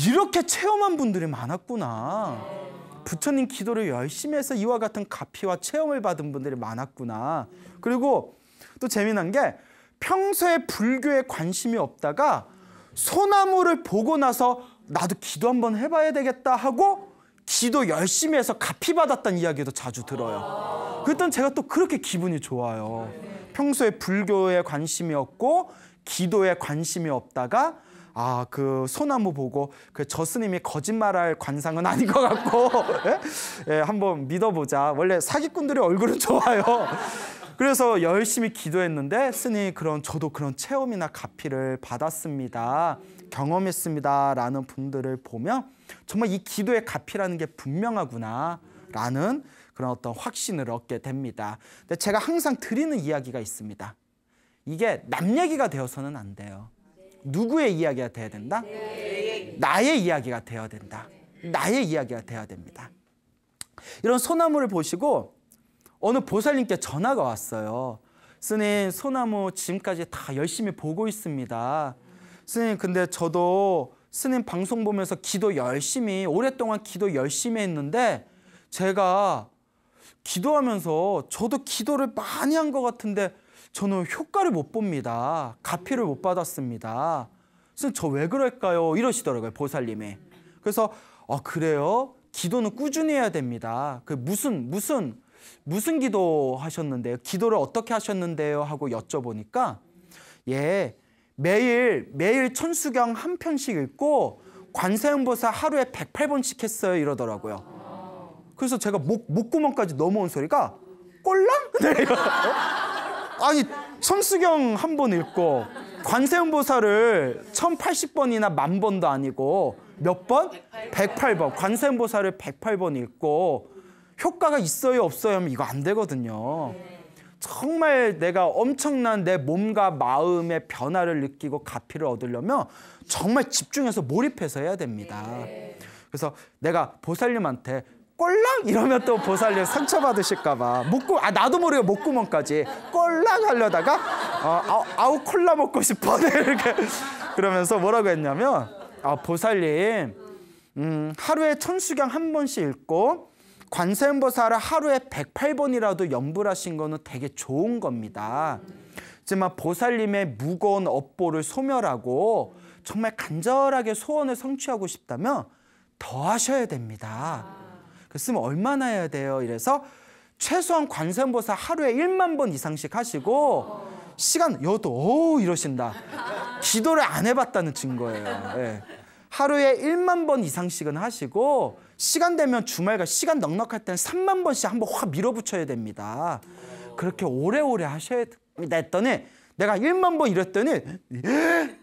이렇게 체험한 분들이 많았구나. 부처님 기도를 열심히 해서 이와 같은 가피와 체험을 받은 분들이 많았구나. 그리고 또 재미난 게 평소에 불교에 관심이 없다가 소나무를 보고 나서 나도 기도 한번 해봐야 되겠다 하고 기도 열심히 해서 가피 받았다는 이야기도 자주 들어요. 그랬더니 제가 또 그렇게 기분이 좋아요. 평소에 불교에 관심이 없고 기도에 관심이 없다가 그 소나무 보고 저 스님이 거짓말할 관상은 아닌 것 같고 한번 믿어보자. 원래 사기꾼들의 얼굴은 좋아요. 그래서 열심히 기도했는데 스님 저도 그런 체험이나 가피를 받았습니다. 경험했습니다. 라는 분들을 보면 정말 이 기도의 가피라는 게 분명하구나 라는 그런 어떤 확신을 얻게 됩니다. 근데 제가 항상 드리는 이야기가 있습니다. 이게 남 얘기가 되어서는 안 돼요. 누구의 이야기가 돼야 된다? 나의 이야기가 되어야 된다. 나의 이야기가 돼야 됩니다. 이런 소나무를 보시고 어느 보살님께 전화가 왔어요. 스님, 소나무 지금까지 다 열심히 보고 있습니다. 스님, 근데 저도 스님 방송 보면서 오랫동안 기도 열심히 했는데 제가 기도하면서 저도 기도를 많이 한 것 같은데 저는 효과를 못 봅니다. 가피를 못 받았습니다. 스님, 저 왜 그럴까요? 이러시더라고요, 보살님이. 그래서 그래요? 기도는 꾸준히 해야 됩니다. 무슨 기도 하셨는데요? 기도를 어떻게 하셨는데요? 하고 여쭤보니까 매일 천수경 한 편씩 읽고 관세음보살 하루에 108번씩 했어요 이러더라고요. 그래서 제가 목구멍까지 넘어온 소리가 꼴랑? 아니 천수경 한 번 읽고 관세음보살을 1080번이나 10,000번도 아니고 몇 번? 108번. 관세음보살을 108번 읽고 효과가 있어요 없어요 하면 이거 안 되거든요. 정말 내가 엄청난 내 몸과 마음의 변화를 느끼고 가피를 얻으려면 정말 집중해서 몰입해서 해야 됩니다. 그래서 내가 보살님한테 꼴랑 이러면 또 보살님 상처받으실까 봐 나도 모르게 목구멍까지 꼴랑 하려다가 아우 콜라 먹고 싶어 이렇게 그러면서 뭐라고 했냐면 보살님 하루에 천수경 한 번씩 읽고 관세음보살을 하루에 108번이라도 염불하신 거는 되게 좋은 겁니다. 하지만 보살님의 무거운 업보를 소멸하고 정말 간절하게 소원을 성취하고 싶다면 더 하셔야 됩니다. 그랬으면 얼마나 해야 돼요? 이래서 최소한 관세음보살 하루에 1만 번 이상씩 하시고 시간 여도 이러신다. 기도를 안 해봤다는 증거예요. 예. 하루에 1만 번 이상씩은 하시고 시간 되면 주말과 시간 넉넉할 때는 3만 번씩 한번 확 밀어붙여야 됩니다. 그렇게 오래오래 하셔야 됩니다 했더니 내가 1만 번 이랬더니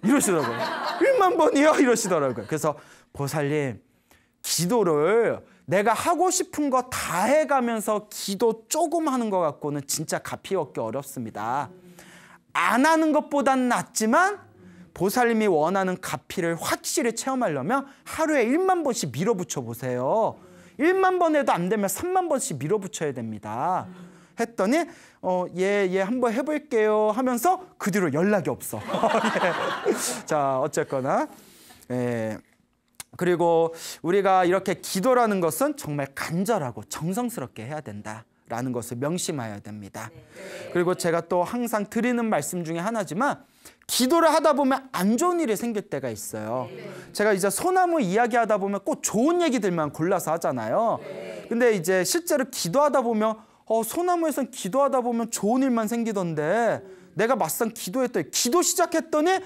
이러시더라고요. 1만 번이요? 이러시더라고요. 그래서 보살님 기도를 내가 하고 싶은 거 다 해가면서 기도 조금 하는 것 갖고는 진짜 값이 얻기 어렵습니다. 안 하는 것보단 낫지만 보살님이 원하는 가피를 확실히 체험하려면 하루에 1만 번씩 밀어붙여 보세요. 1만 번 해도 안 되면 3만 번씩 밀어붙여야 됩니다. 했더니 예 한번 해볼게요 하면서 그 뒤로 연락이 없어. 예. 자 어쨌거나 그리고 우리가 이렇게 기도라는 것은 정말 간절하고 정성스럽게 해야 된다라는 것을 명심해야 됩니다. 그리고 제가 또 항상 드리는 말씀 중에 하나지만 기도를 하다 보면 안 좋은 일이 생길 때가 있어요. 제가 이제 소나무 이야기하다 보면 꼭 좋은 얘기들만 골라서 하잖아요. 근데 이제 실제로 기도하다 보면 소나무에선 기도하다 보면 좋은 일만 생기던데 내가 막상 기도 시작했더니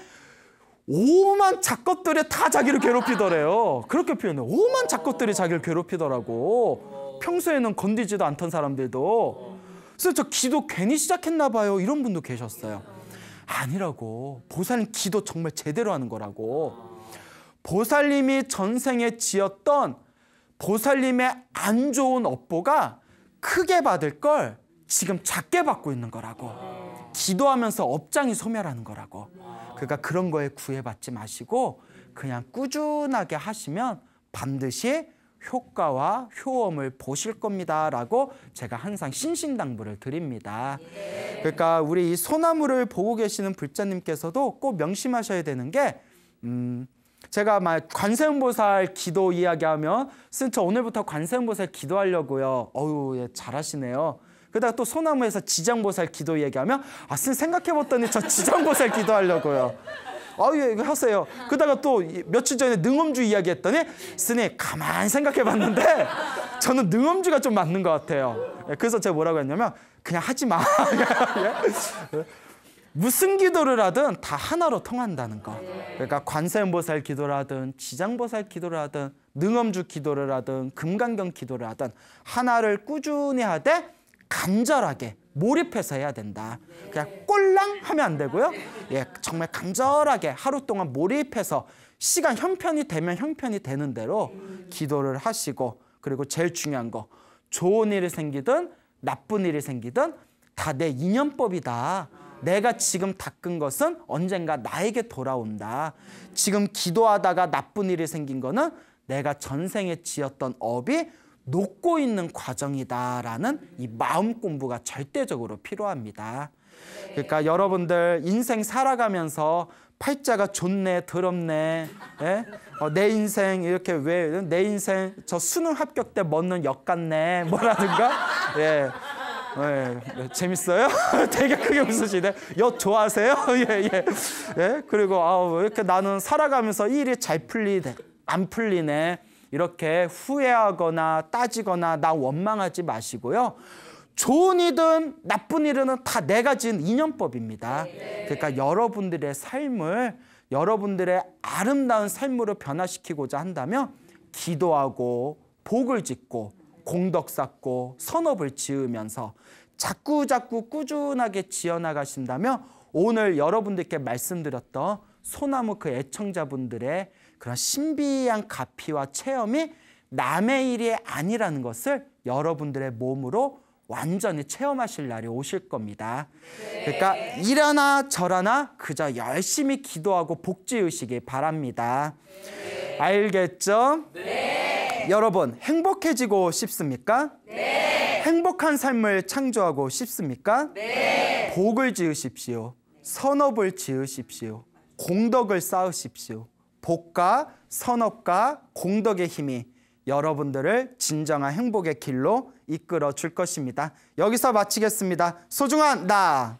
오만 작것들이 다 자기를 괴롭히더래요. 그렇게 표현해요. 오만 작것들이 자기를 괴롭히더라고. 평소에는 건드지도 않던 사람들도. 그래서 저 기도 괜히 시작했나 봐요. 이런 분도 계셨어요. 아니라고. 보살님 기도 정말 제대로 하는 거라고. 보살님이 전생에 지었던 보살님의 안 좋은 업보가 크게 받을 걸 지금 작게 받고 있는 거라고. 기도하면서 업장이 소멸하는 거라고. 그러니까 그런 거에 구애받지 마시고 그냥 꾸준하게 하시면 반드시 효과와 효험을 보실 겁니다 라고 제가 항상 신신당부를 드립니다. 그러니까 우리 이 소나무를 보고 계시는 불자님께서도 꼭 명심하셔야 되는 게 제가 막 관세음보살 기도 이야기하면 저 오늘부터 관세음보살 기도하려고요. 예, 잘하시네요. 그러다가 또 소나무에서 지장보살 기도 얘기하면 생각해봤더니 저 지장보살 기도하려고요. 예, 이거 하세요. 그러다가 또 며칠 전에 능엄주 이야기했더니 스님 가만히 생각해봤는데 저는 능엄주가 좀 맞는 것 같아요. 그래서 제가 뭐라고 했냐면 그냥 하지 마. 무슨 기도를 하든 다 하나로 통한다는 거. 그러니까 관세음보살 기도를 하든 지장보살 기도를 하든 능엄주 기도를 하든 금강경 기도를 하든 하나를 꾸준히 하되 간절하게 몰입해서 해야 된다. 그냥 꼴랑 하면 안 되고요. 예, 정말 간절하게 하루 동안 몰입해서 시간 형편이 되면 형편이 되는 대로 기도를 하시고 그리고 제일 중요한 거 좋은 일이 생기든 나쁜 일이 생기든 다 내 인연법이다. 내가 지금 닦은 것은 언젠가 나에게 돌아온다. 지금 기도하다가 나쁜 일이 생긴 거는 내가 전생에 지었던 업이 녹고 있는 과정이다라는 이 마음 공부가 절대적으로 필요합니다. 그러니까 여러분들 인생 살아가면서 팔자가 좋네, 더럽네, 예? 내 인생 이렇게 왜 내 인생 저 수능 합격 때 먹는 역 같네, 뭐라든가, 예. 예, 재밌어요? 되게 크게 웃으시네. 역 좋아하세요? 예. 그리고 이렇게 나는 살아가면서 일이 잘 풀리네, 안 풀리네. 이렇게 후회하거나 따지거나 나 원망하지 마시고요. 좋은 일이든 나쁜 일은 다 내가 지은 인연법입니다. 그러니까 여러분들의 삶을 여러분들의 아름다운 삶으로 변화시키고자 한다면 기도하고 복을 짓고 공덕 쌓고 선업을 지으면서 자꾸 꾸준하게 지어나가신다면 오늘 여러분들께 말씀드렸던 소나무 그 애청자분들의 그런 신비한 가피와 체험이 남의 일이 아니라는 것을 여러분들의 몸으로 완전히 체험하실 날이 오실 겁니다. 그러니까 이러나 저러나 그저 열심히 기도하고 복 지으시기 바랍니다. 알겠죠? 네. 여러분, 행복해지고 싶습니까? 행복한 삶을 창조하고 싶습니까? 복을 지으십시오. 선업을 지으십시오. 공덕을 쌓으십시오. 복과 선업과 공덕의 힘이 여러분들을 진정한 행복의 길로 이끌어 줄 것입니다. 여기서 마치겠습니다. 소중한 나